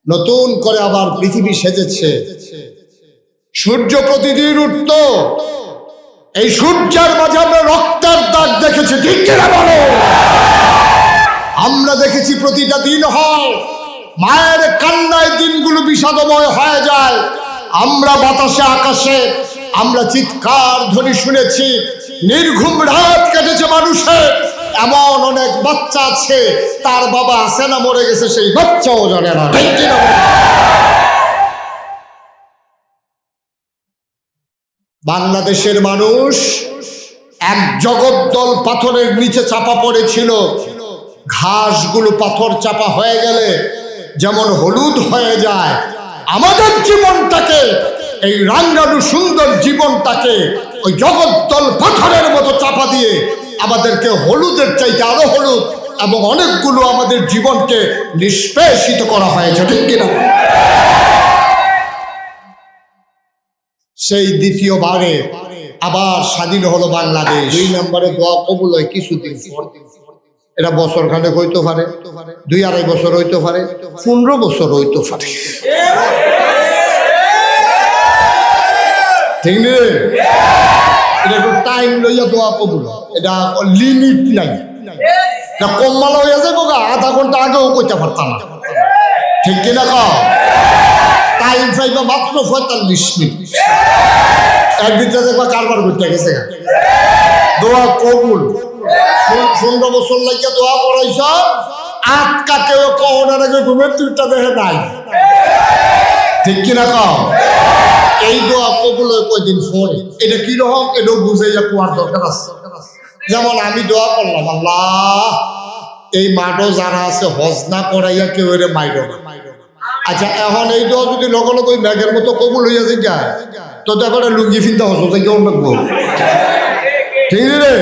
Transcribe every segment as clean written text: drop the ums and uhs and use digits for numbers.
নতুন করে আবার পৃথিবী সেজেছে। সূর্য প্রতিদিন উঠত, এই সূর্যের মাঝে আমরা রক্তের দাগ দেখেছি, ঠিক কিনা বলো? আমরা দেখেছি প্রতিটা দিন হয়, মায়ের কান্নায় দিনগুলো বিষাদময় হয়ে যায়। আমরা বাতাসে আকাশে আমরা চিৎকার ধ্বনি শুনেছি, নির্ঘুম রাত কেটেছে মানুষের। এমন অনেক বাচ্চা আছে তার বাবা আছে না মরে গেছে সেই বাচ্চাও জানে না, ঠিক কিনা? বাংলাদেশের মানুষ এক জগদ্দল পাথরের নিচে চাপা পড়েছিল। ঘাসগুলো পাথর চাপা হয়ে গেলে যেমন হলুদ হয়ে যায়, আমাদের জীবনটাকে, এই রাঙ্গানু সুন্দর জীবনটাকে ওই জগদ্দল পাথরের মতো চাপা দিয়ে আমাদেরকে হলুদের চাইতে আরো হলুদ এবং অনেকগুলো আমাদের জীবনকে নিষ্পেষিত করা হয়েছে, ঠিক কিনা? সেই দ্বিতীয়বারে আবার স্বাধীন হলো বাংলাদেশ। 2 নম্বরে দোয়া কবুল হয় কিছুদিন পর। এটা বছর খানেক হইতে পারে, 2-2.5 বছর হইতে পারে, 15 বছর হইতে পারে, ঠিক নেই? এটা একটু টাইম লইয়া দোয়া কবুল, এটা লিমিট নাই। এটা কম মালা হইয়া যাবো গা, আধা ঘন্টা আগেও কইতে পারতাম না, ঠিক কিনা? টাইম চাইবা মাত্র 45 মিনিট, এর ভিতরে দেখবা কারবার করতে গেছে। দোয়া কবুল। 15 বছর লাগিয়া দোয়া করাইছ, আটকা কেউ কখনের আগে ঘুমের 2টা দেহে নাই, ঠিক কিনা? এই দোয়া কবুল হয় কয়দিন পরে। এটা কিরকম এটাও বুঝাইয়া কোয়ার দরকার আছে। যেমন আমি দোয়া করলাম, আল্লাহ এই মাঠও যারা আছে হজ না করাইয়া কেউ এর মাইরো না। আচ্ছা, এখন এই দোয়া যদি লগে লগে মেঘের মতো কবুল হইয়া যায়, তো এবারে লুঙ্গি ফিনতে হতো কেমন লাগবো, ঠিক রে?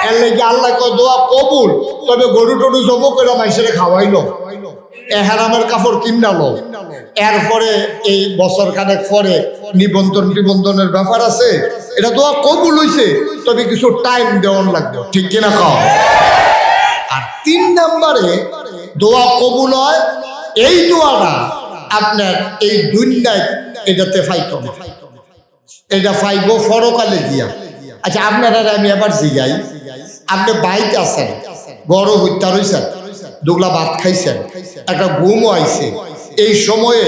এর লাগে আল্লাহ কয় দোয়া কবুল, তবে গরু টরু জব করে মাইসেরে খাওয়াইলো, এহারামের কাপড় কিনালো, এরপরে এই বছর খানেক পরে নিবন্ধনের ব্যাপার আছে। এটা দোয়া কবুল হইছে, তবে কিছু টাইম দেওয়ার লাগবে, ঠিক কিনা? আর 3 নম্বরে দোয়া কবুল হয় এই দোয়াটা আপনার এই দুনিয়ায় এটাতে ফাইতো না, এটা ফাইব পরকালে গিয়া। আচ্ছা, আপনারা আমি এবার জিগাই, আপনি বাইক আছেন, বড় হত্যা রয়েছেন, দুগলা ভাত খাইছেন, একটা ঘুমও আইছে, এই সময়ে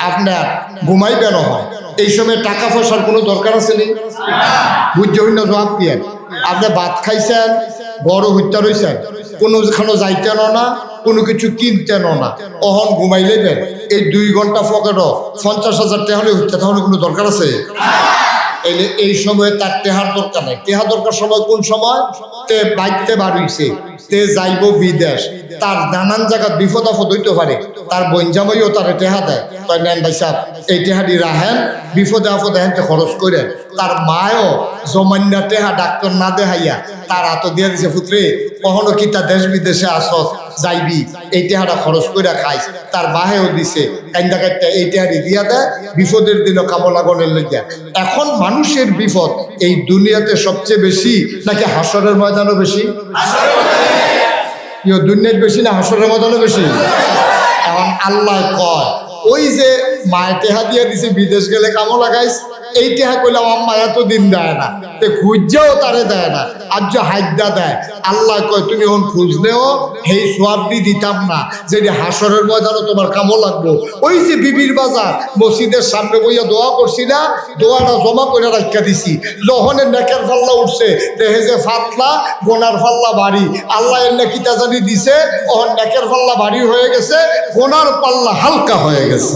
আপনার ঘুমাইবেন হয়, এই সময় টাকা পয়সার কোনো দরকার আছে নি? বুঝতে হইনা জবাব দিয়ে। আপনি ভাত খাইছেন, বড় হত্যা রয়েছেন, কোনোখানে যাইতেন না, কোনো কিছু কিনতেন না, অহন ঘুমাইলেবেন, এই 2 ঘন্টা পকেটও 50,000 টাকা হলে হচ্ছে, তাহলে কোনো দরকার আছে? এই সময় তার টেহার দরকার নাই। টেহা দরকার সময় কোন সময়? তে বাইতে বাড়িছে, তে যাইব বিদেশ, তার নানান জায়গায় বিপদ আপদ হইতে পারে, তার বঞ্জামাইও তারে টেহা দেয়, তাই নেন ভাই সাহেব এই টেহাটি রাহেন, বিপদে আপদে হেনতে খরচ করেন। তার মায়ও জমান্যা টেহা ডাক্তার না দেখাইয়া তার হাত দিয়ে দিছে, পুত্রে কখনো কি তা দেশ বিদেশে আসত যাইবি, এই টেহাটা খরচ করে খাইস। তার বাহেও দিছে, কাইন্দা কাইটা এই টেহারি দিয়া দেয়, বিপদের দিনও কামলা গণের লেগে। এখন মানুষের বিপদ এই দুনিয়াতে সবচেয়ে বেশি নাকি হাসরের ময়দানও বেশি? দুনিয়ার বেশি না হাসরের ময়দানও বেশি? এখন আল্লাহ কয়, ওই যে মায়ের টেহা দিয়ে দিছে বিদেশ গেলে কামো লাগাইস, এই টেহা কইলাম আম্মা এতদিন দেয় না, খুঁজাও তারে দেয় না, আর যে হাইদা দেয়। আল্লাহ কয় তুমি এখন খুঁজলেও সেই সোয়াবটি দিতাম না, যেটি হাসরের ময়দানও তোমার কামো লাগবো। ওই যে বিবির বাজার মসজিদের সামনে বইয়া দোয়া করছি না, দোয়াটা জমা করে রাখা দিছি, যখনের নেকের ফাল্লা উঠছে দেখে যে ফাতলা, গোনার ফাল্লা বাড়ি। আল্লাহ এনে কিতা জানি দিছে, ওহন নেকের ফাল্লা বাড়ি হয়ে গেছে, গোনার পাল্লা হালকা হয়ে গেছে।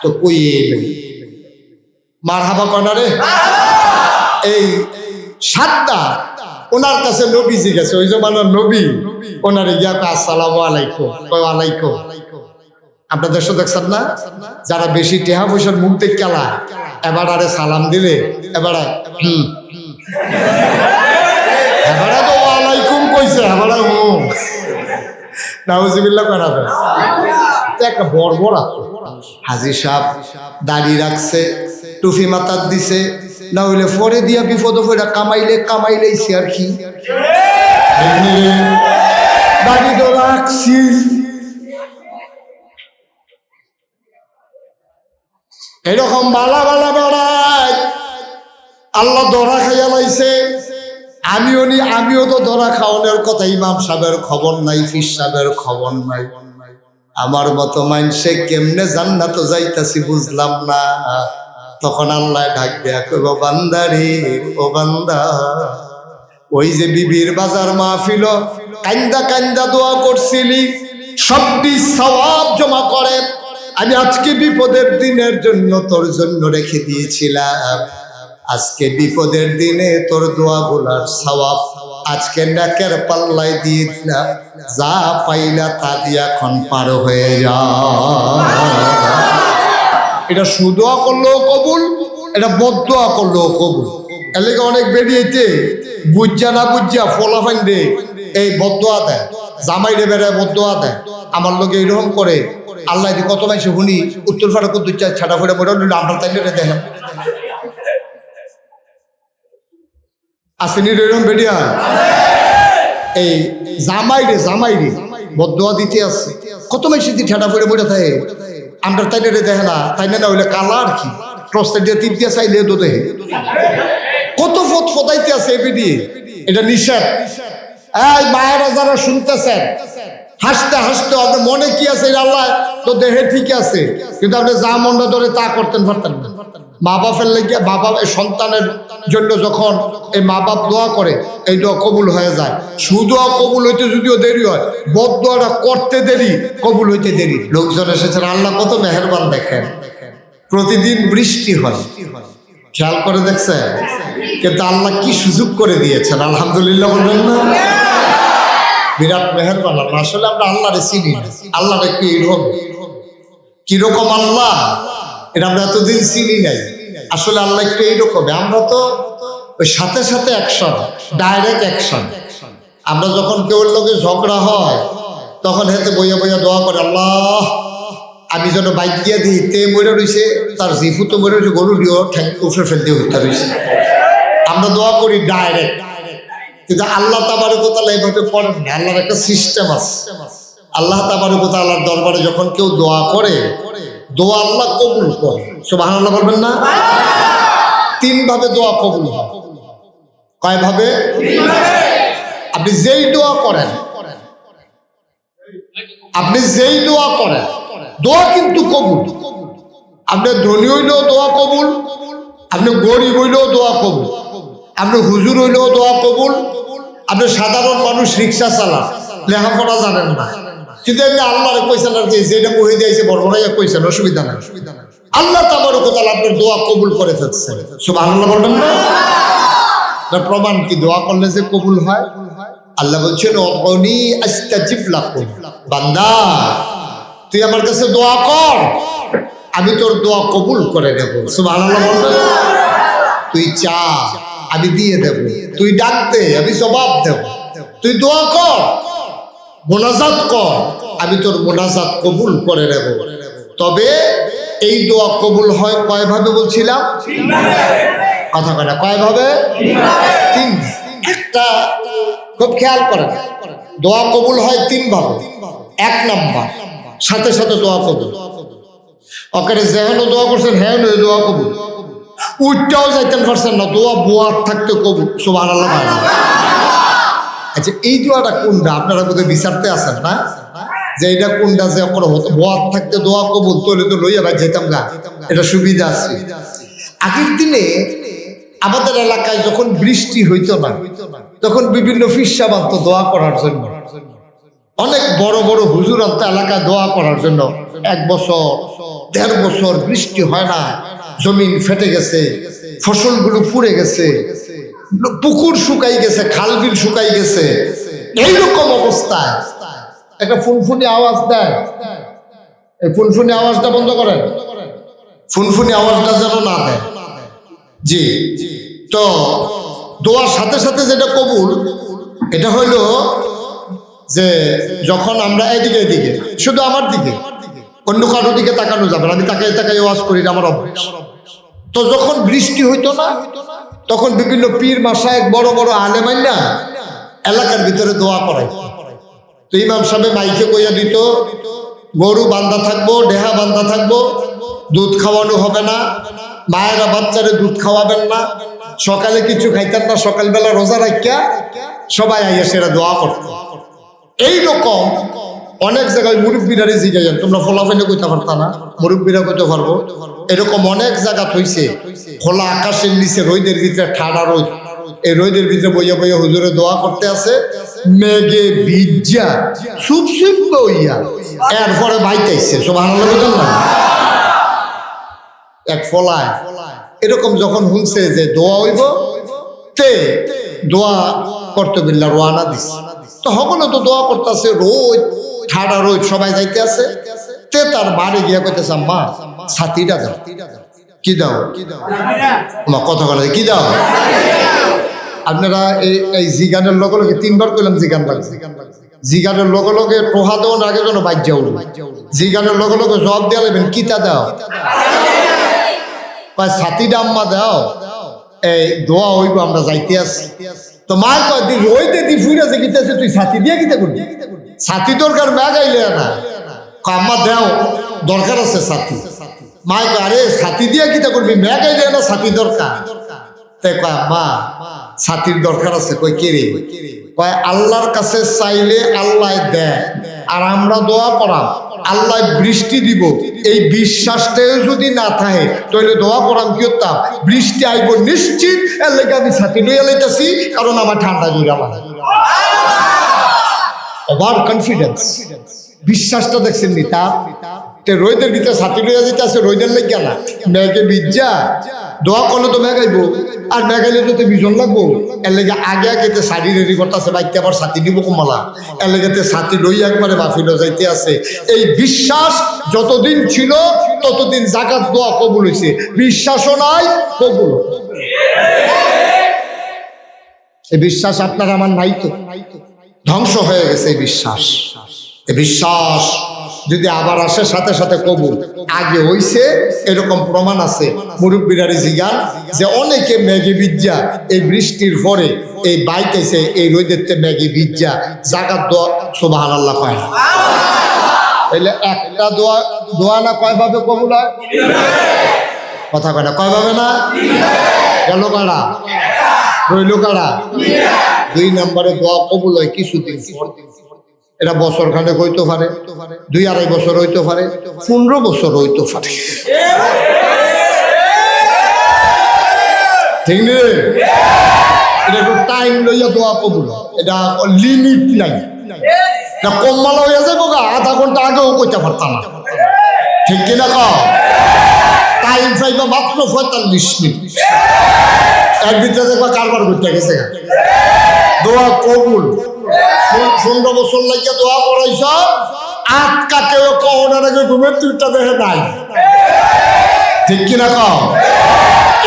তো কই মারহাবা কনারে এই সাতটা ওনার কাছে নবীজি গেছে, ওই জমানার নবী, ওনারে গিয়া আসসালামু আলাইকুম, ওয়ালাইকুম। আপনার দেশে দেখছেন না, যারা বেশি টেহা পয়সার মুখ দেখে খেলা, এবার আরে সালাম দিলে এবার এবারে তো ওয়ালাইকুম কইছে, এবারে নাউজুবিল্লাহ করাবে। একটা বড় হাজি সাহেব দাড়ি রাখছে, টুপি মাথার দিছে, না হইলে পরে দিয়া বিপদ পড়া কামাইলেইছি আর কি। বাড়ি তো রাখছি, এরকম বালা বালা বেড়ায় আল্লাহ ধরা খাইয়া লাইছে। আমিও তো ধরা খাওয়ানোর কথা, ইমাম সাহেবের খবর নাই, ফির সাহেবের খবর নাই। আমার মতো মানুষে কেমনে জান্নাত যাইতাছি বুঝলাম না। তখন আল্লাহ ডাক দেয়া কইব, বান্দারে ও বান্দা, ওই যে বিবির বাজার মাহফিল কান্দা কান্দা দোয়া করছিলি, সবটি সওয়াব জমা করে আমি আজকে বিপদের দিনের জন্য তোর জন্য রেখে দিয়েছিলাম। আজকে বিপদের দিনে তোর দোয়াগুলার সওয়াব আজকে নেকের পাল্লায় দিয়ে দিলাম, যা পাইলা তা দিয়ে এখন পার হয়ে যা। এটা সুদোয়া করলেও কবুল, এটা বদদোয়া করলেও কবুল। এলাকা অনেক বেরিয়েছে বুঝা না বুঝা ফলাফাইন দে এই বদদোয়া দেয়, জামাই রে বেড়ায় বদদোয়া দেয়। আমার লোকে এইরকম করে আল্লাহ কত মাইসে শুনি উত্তর ফাটা কত ছাটা ফেরা পড়ে আমরা তাই দেখেন আসেনি এরকম বেরিয়া এই জামাই রে বদদোয়া দিতে আসছে, কত মাইসে দিয়ে ছাটা ফেরে পড়ে থাকে আমরা তাই দেখে না, তাই না হইলে কালা আর কি প্রস্তাব দিয়ে তীর দিয়ে চাইলে তো দেখে কত ফত ফতাইতে আছে এ বেরিয়ে। এটা নিষেধ। এই মায়েরা যারা শুনতেছেন হাসতে হাসতে আপনার মনে কি আছে, আল্লাহ তো দেহে ঠিক আছে, কিন্তু আপনি যা মনটা ধরে তা করতেন পারতেন না। মা বাপের লেগে সন্তানের জন্য যখন এই মা বাপ দোয়া করে এই দোয়া কবুল হয়ে যায়। সুদোয়া কবুল হইতে যদিও দেরি হয়, বদ দোয়াটা করতে দেরি, কবুল হইতে দেরি। লোকজন এসেছেন, আল্লাহ কত মেহেরবান দেখেন, প্রতিদিন বৃষ্টি হয়, খেয়াল করে দেখছেন, কিন্তু আল্লাহ কি সুযোগ করে দিয়েছেন, আলহামদুলিল্লাহ বলবেন না? বিরাট মেহেরবান আল্লাহ। আসলে আমরা আল্লাহরে চিনি না, আল্লাহর একটু এরকম কিরকম আল্লাহ এটা আমরা এতদিন চিনি নাই। আসলে আল্লাহ একটু এইরকম, আমরা তো ওই সাথে সাথে অ্যাকশন, ডাইরেক্ট অ্যাকশন। আমরা যখন কেউ লোকে ঝগড়া হয় তখন হেতে বইয়া বইয়া দোয়া করে, আল্লাহ আমি যেন বাইক দিয়ে দিই, তে মরে রয়েছে তার জিফু তো মরে রয়েছে, গরু দিও ঠ্যাং উফরে ফেলতে হইতে রয়েছে। আমরা দোয়া করি ডাইরেক্ট, কিন্তু আল্লাহ তাবারক ওয়া তাআলা এইভাবে করেন না। আল্লাহর একটা সিস্টেম আছে। আল্লাহ তাবারক ওয়া তাআলার দরবারে যখন কেউ দোয়া করে, দোয়া আল্লাহ কবুল করে। সুবহানাল্লাহ বলবেন না? তিন ভাবে দোয়া কবুল হয়। কয় ভাবে? আপনি যেই দোয়া করেন, দোয়া কিন্তু কবুল। আপনি ধনী হইলেও দোয়া কবুল, আপনি গরিব হইলেও দোয়া কবুল, আপনি হুজুর হইলেও দোয়া কবুল, আপনি সাধারণ মানুষ রিক্সা চালান, লেখাপড়া জানেন না, কিন্তু এমনি আল্লাহরে কইছেন আর কি, যেটা কহে দিয়েছে বড়বড়াইয়া কইছেন, অসুবিধা নাই। আল্লাহ তাবারক ওয়া তাআলা আপনার দোয়া কবুল করে ফেলছেন। সুবহানাল্লাহ বলবেন না? তার প্রমাণ কি দোয়া করলে যে কবুল হয়? আল্লাহ বলছেন, উদউনি আস্তাজিব লাকুম, বান্দা তুই আমার কাছে দোয়া কর, আমি তোর দোয়া কবুল করে দেব। সুবহানাল্লাহ বলবেন? তুই চা, আমি দিয়ে দেব, তুই ডাক দে, আমি জবাব দেব, তুই দোয়া কর, মোনাজাত কর, আমি তোর মোনাজাত কবুল করে নেব। তবে এই দোয়া কবুল হয় কয় ভাবে বলছিলাম? কথা কয় না, কয় ভাবে? তিন। একটা খুব খেয়াল করেন, দোয়া কবুল হয় তিন ভাবে। এক নাম্বার, সাথে সাথে দোয়া কবুল। ওখানে যেহেন দোয়া করছেন হ্যাঁ দোয়া কবুল, উঠটাও যাইতেন পারছেন না, দোয়া বোয়ার থাকতে কবুল। সুবহানাল্লাহ। আচ্ছা এই দোয়াটা কোনটা? আপনারা বোধহয় বিচারতে আছেন না যে এটা কোনটা, যে বোয়ার থাকতে দোয়া কবুল, তোলে তো লইয়া ভাই যেতাম গা, এটা সুবিধা আছে। আগের দিনে আমাদের এলাকায় যখন বৃষ্টি হইতো না, তখন বিভিন্ন ফিরসা বানতো দোয়া করার জন্য, অনেক বড় বড় হুজুর আনতো এলাকায় দোয়া করার জন্য। 1 বছর 1.5 বছর বৃষ্টি হয় না, জমিন ফেটে গেছে, ফসলগুলো পুড়ে গেছে, পুকুর শুকাই গেছে, খাল বিল শুকাই গেছে, এইরকম অবস্থায় একটা ফুনফুনি আওয়াজ দেয়। এই ফুনফুনি আওয়াজটা বন্ধ করেন, ফুনফুনি আওয়াজটা যেন না দেয়। জি, তো দোয়ার সাথে সাথে যেটা কবুল, এটা হইল যে যখন আমরা এদিকে শুধু আমার দিকে, অন্য কারোর দিকে তাকানো যাবে না, আমি তাকাই তাকাই ওয়াজ করি, আমার অভ্যাস। তো যখন বৃষ্টি হইতো না, তখন বিভিন্ন পীর মাশায়েখ বড় বড় আলেমাইন না এলাকার ভিতরে দোয়া করাই। তো তো ইমাম সাহেব মাইকে কইয়া দিত, গরু বান্ধা থাকবো, ডেহা বান্ধা থাকবো, দুধ খাওয়ানো হবে না, মায়েরা বাচ্চারে দুধ খাওয়াবেন না, সকালে কিছু খাইতেন না, সকালবেলা রোজা রাখিয়া সবাই আইয়া সেরা দোয়া করতো। এইরকম অনেক জায়গায় মুরব্বীরা জিজ্ঞাসা, তোমরা ফলাফেলে কইতে পারতা না, মুরব্বীরা কইতে পারবো। এরকম অনেক জায়গা হইছে, খোলা আকাশের নিচে রোদের ভিতরে ঠাড়া রোদ, এই রোদের ভিতরে বইয়া বইয়া হুজুরে দোয়া করতে আছে, মেঘে ভিজা সুপ সুপ হইয়া এরপরে বাইতেছে। সুবহানাল্লাহ বলেন না? এক ফলায় এরকম যখন শুনছে যে দোয়া হইব, তে দোয়া করতে বিল্লা রোয়ানা দিস, তো হকলো তো দোয়া করতেছে, রোদ ঠাড়া রোদ, সবাই যাইতে আছে। তে তার বাড়ি গিয়া কইতেছে, আম্মা ছাতিটা দাও। কি দাও? আমার কথা বলে কি দাও? আপনারা এই জিগানের লগে লগে 3 বার কইলাম জিগান লাগছে। জিগানের লগে লগে টোহা দেওয়ার আগে যেন বাজ্যা উঠল, জিগানের লগে লগে জবাব দেওয়া লাগবেন, কিতা দাও? ছাতিটা আম্মা দাও, এই দোয়া হইব, আমরা যাইতে আসি। তো মা কয় রইতে দি ফুইরাছে গিতেছে, তুই ছাতি দিয়ে গিতে করবি? ছাতি দরকার মা গাইলে না, আম্মা দাও, দরকার আছে ছাতি। মা কয় আরে ছাতি দিয়ে গিতে করবি, মা গাইলে না, ছাতি দরকার। তাই কয় মা ছাতির দরকার আছে। কই কে রে? কয় আল্লাহর কাছে চাইলে আল্লাহ দেয়, আর আমরা দোয়া করা আল্লাহ বৃষ্টি দিব, এই বিশ্বাসটাও যদি না থাকে তাহলে দোয়া করাম কি হতাম? বৃষ্টি আইব নিশ্চিত। এর লেগে আমি ছাতি লইয়া লইতেছি, কারণ আমার ঠান্ডা জুড়া লাগে। ওভার কনফিডেন্স, বিশ্বাসটা দেখছেন নি তার? রোদের ভিতরে ছাতি লইয়া যেতে আছে, রোদের লেগে না, মেঘে ভিজা দোয়া করলে তো মেঘাইবো, আর মেঘাইলে তো বিজন লাগবো। এর লেগে আগে আগে শাড়ি রেডি করতেছে, বাইতে আবার ছাতি দিব কমালা, এর লেগে ছাতি লই একবারে বাফিল যাইতে আছে। এই বিশ্বাস যতদিন ছিল ততদিন জাকাত দোয়া কবুল হয়েছে, বিশ্বাসও নাই কবুল। এই বিশ্বাস আপনার আমার নাই তো, ধ্বংস হয়ে গেছে এই বিশ্বাস। এই বিশ্বাস যদি আবার আসে সাথে সাথে কবুল। আগে হইছে এরকম প্রমাণ আছে, মুরব্বীরারে জিগান যে অনেকে মেঘে ভিজা এই বৃষ্টির পরে এই বাইতেছে, এই রোদের মেঘে ভিজা জাকাত দোয়া সুবহানাল্লাহ কয় না। তাহলে একটা দোয়া না কয় ভাবে কবুল হয়? কথা কয় না, কয় ভাবে না? গেল কারা, রইল কারা? 2 নম্বরে দোয়া কবুল হয় কিছুদিন পর। এটা বছর খানেক হইতে পারে, 2-2.5 বছর হইতে পারে, 15 বছর হইতে পারে, ঠিক নেই? এটা একটু টাইম লইয়া দোয়া কবুল, এটা লিমিট নাই। না কম্মালা হইয়া যাবো গা, আধা ঘন্টা আগেও কইতে পারতাম না, ঠিক কিনা কও? টাইম চাইবা মাত্র 45 মিনিট, এর ভিতরে দেখবা কারবার করতে গেছে। দোয়া কবুল 15 বছর লাগিয়া দোয়া করাইছ, আটকা কেউ কওনার আগে ঘুমের 2টা দেহে নাই, ঠিক কিনা কও?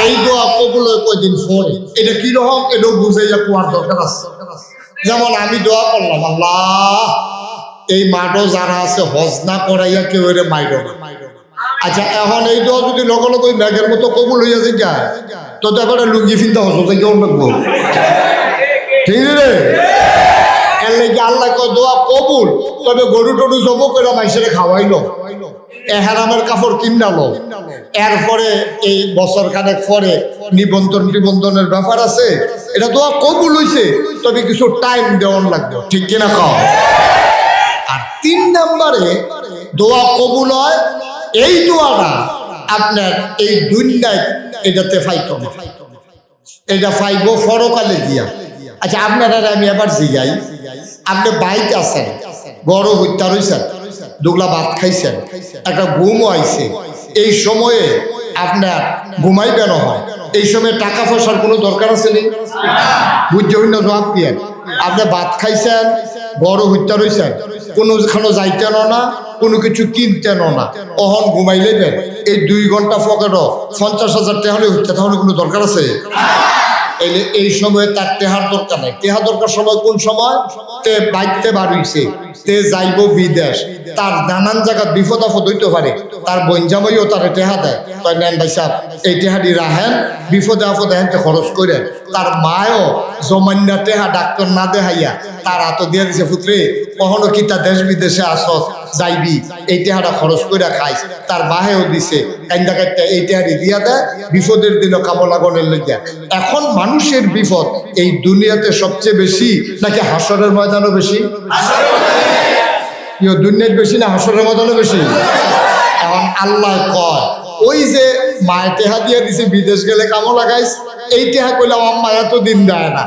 এই দোয়া কবুল হয় কয়দিন পরে। এটা কিরকম এটাও বুঝাইয়া কোয়ার দরকার আছে। যেমন আমি দোয়া করলাম, আল্লাহ এই মাঠও যারা আছে হজ না করাইয়া কেউ এর মাইর না। আচ্ছা এখন এই দোয়া যদি লগে লগে মেঘের মতো কবুল হইয়া যায়, তো এবারে লুঙ্গি ফিনতে হস কেউ লাগবো, ঠিক রে? এর লেগে আল্লাহ কয় দোয়া কবুল, তবে গরু টরু জব করে মাইসেরে খাওয়াইলো, এহারামের কাপড় কিনালো, এরপরে এই বছর খানেক পরে নিবন্ধনের ব্যাপার আছে। এটা দোয়া কবুল হইছে, তবে কিছু টাইম দেওয়ার লাগবে, ঠিক কিনা কও? আর 3 নম্বরে দোয়া কবুল হয় এই দোয়াটা আপনার এই দুনিয়ায় এটাতে ফাইতো না, এটা ফাইব পরকালে গিয়া। আচ্ছা আপনারা আমি আবার জিগাই, আপনি বাইক আছেন, বড় হত্যা রয়েছেন, দুগলা ভাত খাইছেন, একটা ঘুমও আইছে, এই সময়ে আপনার ঘুমাইবেন হয়, এই সময় টাকা পয়সার কোনো দরকার আছে নি? বুঝছেন না জবাব দিয়ে? আপনি ভাত খাইছেন, বড় হত্যা রয়েছেন, কোনোখানে যাইতেন না, কোনো কিছু কিনতেন না, অহন ঘুমাই লেবেন, এই 2 ঘন্টা পকেটও 50,000 টাকা হলে হত্যা, তাহলে কোনো দরকার আছে? এই সময় তার টেহার দরকার নাই। টেহা দরকার সময় কোন সময়? তে বাইতে বাড়িছে, তে যাইব বিদেশ, তার নানান জায়গা বিপদ আপদ হইতে পারে, তার বঞ্জামাইও তার টেহা দেয়, তাই নেন ভাই সাহেব এই টেহাটি রাহেন, বিপদে আপদে হেনতে খরচ করে। তার মায়ও জমান্যা টেহা ডাক্তার না দেখাইয়া তার হাত দিয়ে দিছে, পুত্রে কখনো কি তা দেশ বিদেশে আসত যাইবি, এই টেহাটা খরচ করে খাইস। তার বাহেও দিছে কান্দা কাটটা এই টেহাটি দিয়া দেয়, বিপদের দিনও কামলা গণের লেগে। এখন মানুষের বিপদ এই দুনিয়াতে সবচেয়ে বেশি নাকি হাসরের ময়দানও বেশি? দুনিয়ার বেশি না হাসরের ময়দানও বেশি? এখন আল্লাহ কয় ওই যে মায়ের টেহা দিয়ে দিছে বিদেশ গেলে কামো লাগাইস, এই টেহা কইলাম আম্মা এত দিন দেয় না,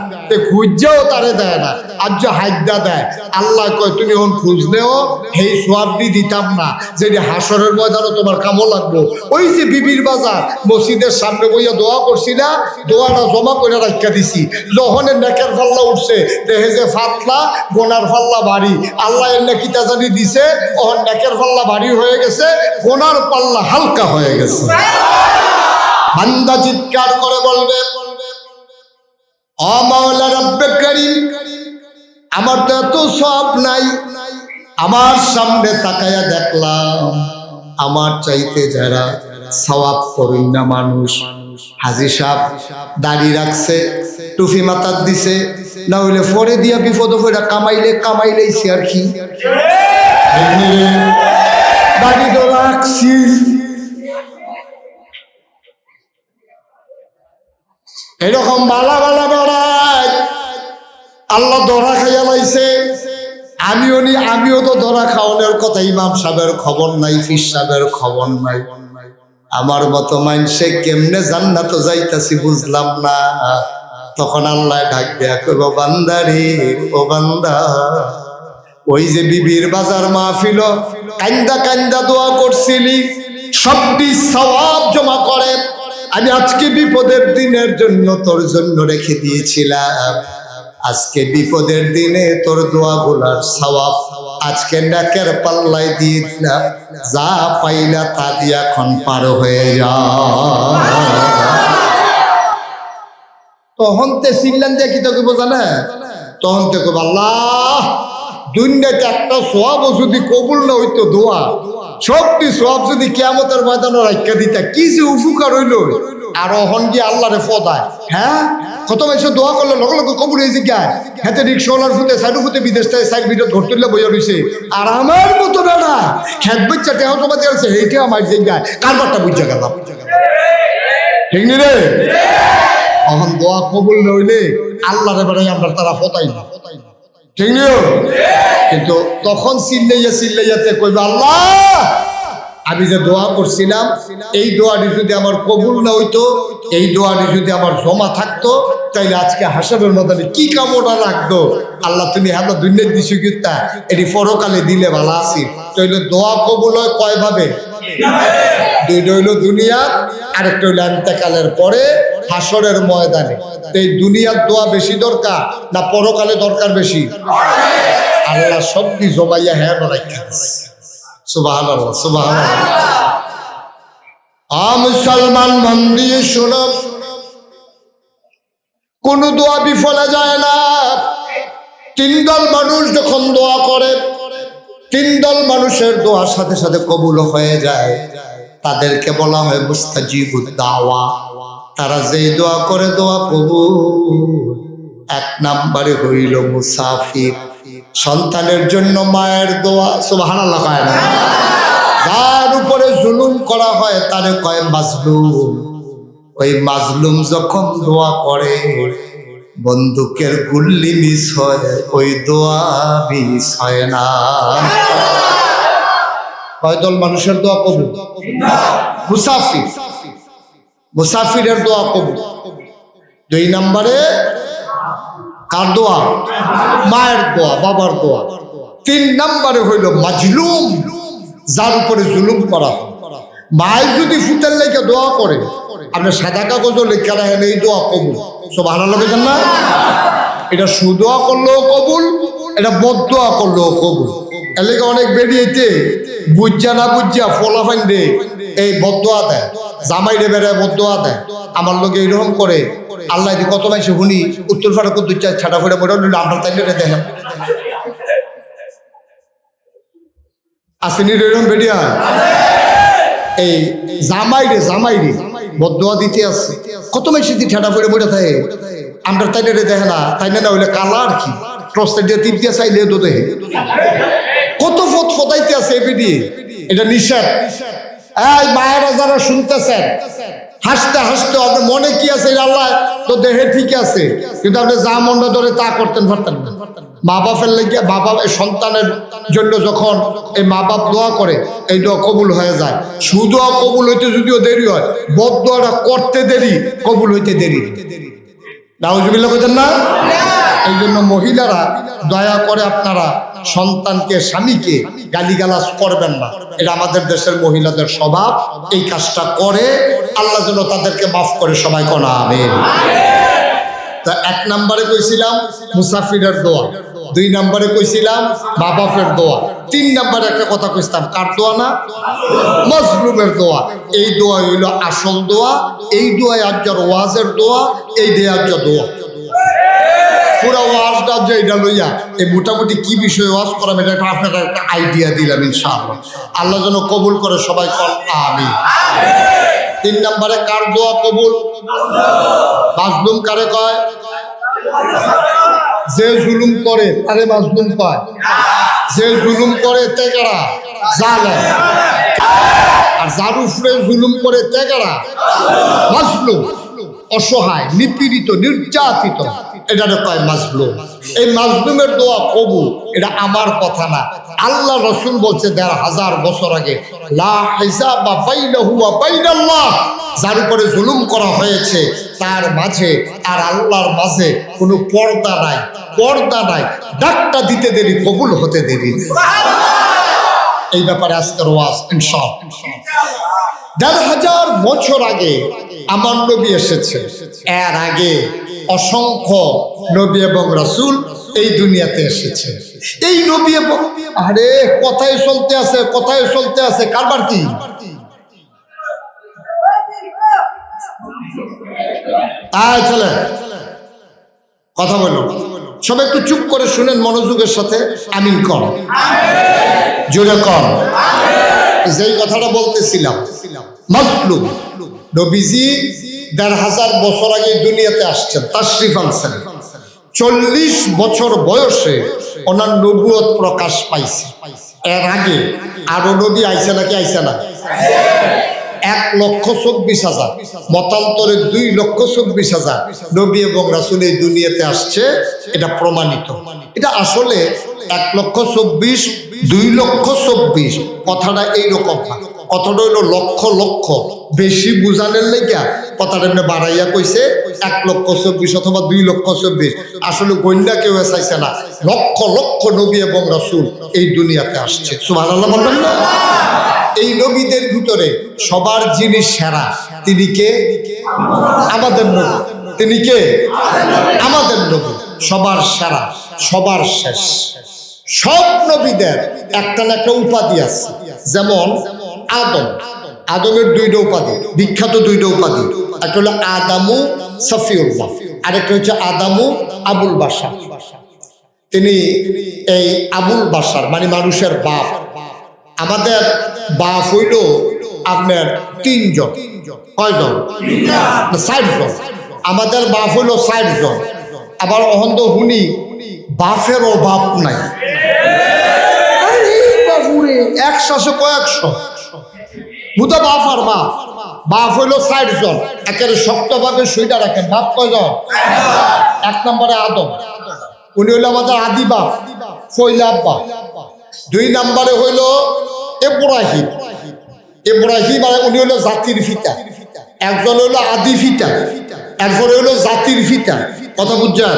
খুঁজছেও তারে দেয় না, আর যে হাইদা দেয়। আল্লাহ কয় তুমি এখন খুঁজলেও সেই সোয়াবটি দিতাম না যেটি হাসরের ময়দানও তোমার কামো লাগবো। ওই যে বিবির বাজার মসজিদের সামনে বইয়া দোয়া করছি না, দোয়াটা জমা করে রাখা দিছি, যখন নেকের ফাল্লা উঠছে দেখে যে ফাতলা গোনার ফাল্লা বাড়ি, আল্লাহ এনে কিতা জানি দিছে, ওহন নেকের ফাল্লা বাড়ি হয়ে গেছে, গোনার পাল্লা হালকা হয়ে গেছে। বান্দা চিৎকার করে বলবে ও মাওলা রব্বে করিম, আমার তো এত সওয়াব নাই, আমার সামনে তাকায়া দেখলাম আমার চাইতে যারা সওয়াব করেন না মানুষ, হাজী সাহেব দাড়ি রাখছে, টুপি মাথার দিছে, না হইলে ফরে দিয়া বিপদ ফেরা কামাইলেইছি আর কি, দাড়ি তো রাখছি। এরকম বালা বালা বেড়ায় আল্লাহ ধরা খাইয়া লাইছে। আমিও তো ধরা খাওয়ানোর কথা, ইমাম সাহেবের খবর নাই, ফির সাহেবের খবর নাই। আমার মতো মানুষে কেমনে জান্নাত যাইতাছি বুঝলাম না। তখন আল্লাহ ডাক দেয়া কইব বান্দারে, ও বান্দা, ওই যে বিবির বাজার মাহফিল কান্দা কান্দা দোয়া করছিলি, সবটি সওয়াব জমা করে আমি আজকে বিপদের দিনের জন্য তোর জন্য রেখে দিয়েছিলাম। আজকে বিপদের দিনে তোর দোয়াগুলার সওয়াব আজকে নেকের পাল্লায় দিয়ে দিলাম, যা পাইলা তা দিয়ে এখন পার হয়ে যা। তখন তে চিল্লান দিয়ে কি তোকে বোঝা না, তখন থেকে আল্লাহ দুনিয়াতে একটা সওয়াব যদি কবুল না হইতো, দোয়া সবটি সওয়াব যদি কিয়ামতের ময়দানে রাখা দিতা, কি যে উপকার হইল। আর অহন গিয়ে আল্লাহরে ফদায়, হ্যাঁ কত বেশি দোয়া করলে লগে লগে কবুল হয়েছে গায়, হাতে রিক্সাওয়ালার ফুটে সাইড ফুটে বিদেশ থেকে সাইড ভিডিও ধরতুল্লা বইয়া রয়েছে। আর আমার মতো বেড়া খেত বাচ্চা টেহা জমাতে আছে, এইটা আমার যে গায় কারবারটা বুঝা গেলাম, ঠিক নি রে? অহন দোয়া কবুল না হইলে আল্লাহরে বেড়াই আমরা তারা ফতাই না, ঠিক নি? কিন্তু তখন চিল্লাইয়াতে কইবা আল্লাহ আমি যে দোয়া করছিলাম এই দোয়াটি যদি আমার কবুল না হইতো, এই দোয়াটি যদি আমার জমা থাকতো, তাইলে আজকে হাসরের ময়দানে কি কামনা রাখতো। আল্লাহ তুমি হাতে দুনিয়ার দিছো কিতা, এটি পরকালে দিলে ভালো আছি। তাইলে দোয়া কবুল হয় কয় ভাবে? দুইটা হইলো দুনিয়া, আরেকটা হইলো ইন্তেকালের পরে হাসরের ময়দানে। এই দুনিয়ার দোয়া বেশি দরকার না পরকালে দরকার বেশি? আল্লাহ সবটি জমাইয়া হ্যাঁ রাখা। সুবহানাল্লাহ, সুবহানাল্লাহ। মুসলমান মন দিয়ে শোনো, কোন দোয়া বিফলে যায় না। তিন দল মানুষ যখন দোয়া করে, তিন দল মানুষের দোয়ার সাথে সাথে কবুল হয়ে যায়, তাদেরকে বলা হয় মুস্তাজিবুদ দাওয়া। তারা যেই দোয়া করে দোয়া কবুল। এক নম্বরে হইল মুসাফির, সন্তানের জন্য মায়ের দোয়া, সুবহানাল্লাহ কয় না? যার উপরে জুলুম করা হয় তারে কয় মাজলুম। ওই মাজলুম যখন দোয়া করে বন্দুকের গুল্লি মিস হয়, ওই দোয়া মিস হয় না। কয় দল মানুষের দোয়া কবুল? মুসাফির, মুসাফিরের দোয়া কবুল। দুই নম্বরে কার দোয়া? মায়ের দোয়া, বাবার দোয়া। তিন নম্বরে হইল মাজলুম, যার উপরে জুলুম করা হয়। মায়ের যদি ফুটের লেগে দোয়া করে, আপনি সাদা কাগজও লেখা রাখেন এই দোয়া কবুল। সুবহানাল্লাহ বলেন না? এটা সুদোয়া করলেও কবুল, এটা বদদোয়া করলেও কবুল। এলাকা অনেক বেরিয়েছে বুঝা না বুঝা ফলাফাইন দে এই বদদোয়া দেয়, জামাই রে বেড়ায় বদদোয়া দেয়। আমার লোক এইরকম করে, আল্লাহ কত মাইসে শুনি উত্তর ফাটা কত ছাটা ফেটে মোটা আমরা তাই দেখেন আসেনি এরকম বেরিয়া। এই জামাইরে বদদোয়া দিতে আছে, কত মেশি দিয়ে ঠেটা পড়ে পড়ে থাকে। আমরা তাই দেখে না, তাই না হইলে কালা আর কি টর্চটা দিয়ে টিপ দিয়ে চাইলে তো দেখে কত ফদাইতে আছে এপিডি। এটা নিষেধ। এই মায়েরা যারা শুনতেছেন, হাসতে হাসতে আপনার মনে কি আছে আল্লাহ তো দেহে ঠিক আছে, কিন্তু আপনি যা মনটা ধরে তা করতেন পারতেন না। মা বাপের লেগে সন্তানের জন্য যখন এই মা বাপ দোয়া করে, এই দোয়া কবুল হয়ে যায়। সুদোয়া কবুল হইতে যদিও দেরি হয়, বদ দোয়াটা করতে দেরি, কবুল হইতে দেরি। নাউজুবিল্লাহ বলেন না? এই জন্য মহিলারা দয়া করে আপনারা সন্তানকে, স্বামীকে গালিগালাজ করবেন না। এটা আমাদের দেশের মহিলাদের স্বভাব। এই কাজটা করে, আল্লাহ যেন তাদেরকে মাফ করে, সবাই কোন আমিন। তা 1 নম্বরে কইছিলাম মুসাফিরের দোয়া, 2 নম্বরে কইছিলাম মা বাপের দোয়া, 3 নম্বরে একটা কথা কইছিলাম কার দোয়া না, মাজলুমের দোয়া। এই দোয়া হইল আসল দোয়া। এই দোয়ায় আজ্জার ওয়াজের দোয়া, এই দিয়ে আজ্জার দোয়া। পুরা ওয়াজটা যে এটা লইয়া এই মোটামুটি কি বিষয়ে ওয়াজ করাম, এটা আপনারা একটা আইডিয়া দিলাম। ইনশাআল্লাহ আল্লাহ যেন কবুল করে, সবাই কর আমিন। 3 নম্বরে কার দোয়া কবুল? মাজলুম কারে কয়? যে জুলুম করে তারে মাজলুম কয়। যে জুলুম করে তেগারা জালেম, আর যার উপরে জুলুম করে তেগারা মাজলুম, অসহায়, নিপীড়িত, নির্যাতিত, এটারে কয় মাজলুম। এই মাজলুমের দোয়া কবুল, এটা আমার কথা না, আল্লাহ রাসূল বলছে ১৫০০ বছর আগে, লা হিসাবা বাইনাহু ওয়া বাইনাল্লাহ, যার উপরে জুলুম করা হয়েছে তার মাঝে আর আল্লাহর মাঝে কোনো পর্দা নাই, পর্দা নাই। ডাকটা দিতে দেরি, কবুল হতে দেরি। এই ব্যাপারে আজকের ওয়াজ ইনশাআল্লাহ। ১৫০০ বছর আগে আমার নবী এসেছে। এর আগে অসংখ্য নবী এবং রাসূল এই দুনিয়াতে এসেছে। এই নবী এবং আরে কথাই চলতে আছে, কথাই চলতে আছে, কারবার কি? চলে কথা বলুন, সবাই একটু চুপ করে শুনেন মনোযোগের সাথে। আমিন কর, জোরে কর। যেই কথাটা বলতেছিলাম, মাজলুম নবীজি ১৫০০ বছর আগে দুনিয়াতে আসছেন, তাশরিফ আনছেন। ৪০ বছর বয়সে ওনার নবুয়ত প্রকাশ পাইছে। এর আগে আরো নবী আইছে নাকি আইছে না? ১,২৪,০০০, মতান্তরে ২,২৪,০০০ নবী এবং রাসূল এই দুনিয়াতে আসছে। এটা প্রমাণিত। এটা আসলে ১,২৪,০০০, ২,২৪,০০০ কথাটা এইরকম না। কথাটা হইলো লক্ষ লক্ষ, বেশি বুঝানোর লেগা কথাটা এমনি বাড়াইয়া কইছে ১,২৪,০০০ অথবা ২,২৪,০০০। আসলে গন্ডা কেউ চাইছে না, লক্ষ লক্ষ নবী এবং রাসূল এই দুনিয়াতে আসছে। সুবহানাল্লাহ বলবেন না? এই নবীদের ভিতরে সবার যিনি সেরা, তিনি কে? আমাদের নবী। তিনি কে? আমাদের নবী। সবার সেরা, সবার শেষ। সব নবীদের একটা না একটা উপাধি আছে। যেমন আদমের 2টা উপাধি, বিখ্যাত 2টা উপাধি। একটা হলো আদামু সফিউল্লাহ, আরেকটা হচ্ছে আদামু আবুল বাশার। তিনি এই আবুল বাশার মানে মানুষের বাপ। আমাদের বাপ হইল আপনার 3 জন। কয়জন? 60 জন। আমাদের বাপ হইল 60 জন। আবার অহন্দ হুনি বাপের অভাব নাই। একশো কয়েকশো মুদা বাপ আর বাপ। বাপ হইল 60 জন। একেবারে শক্তভাবে সুইটা রাখেন। বাপ কয়জন? 1 নম্বরে আদম, উনি হইল আমাদের আদি বাপ, পয়লা আব্বা। 2 নম্বরে হইল ইব্রাহিম। ইব্রাহিম আর উনি হইল জাতির পিতা। একজন হইল আদি পিতা, একজন হইল জাতির পিতা। কথা বুঝছেন?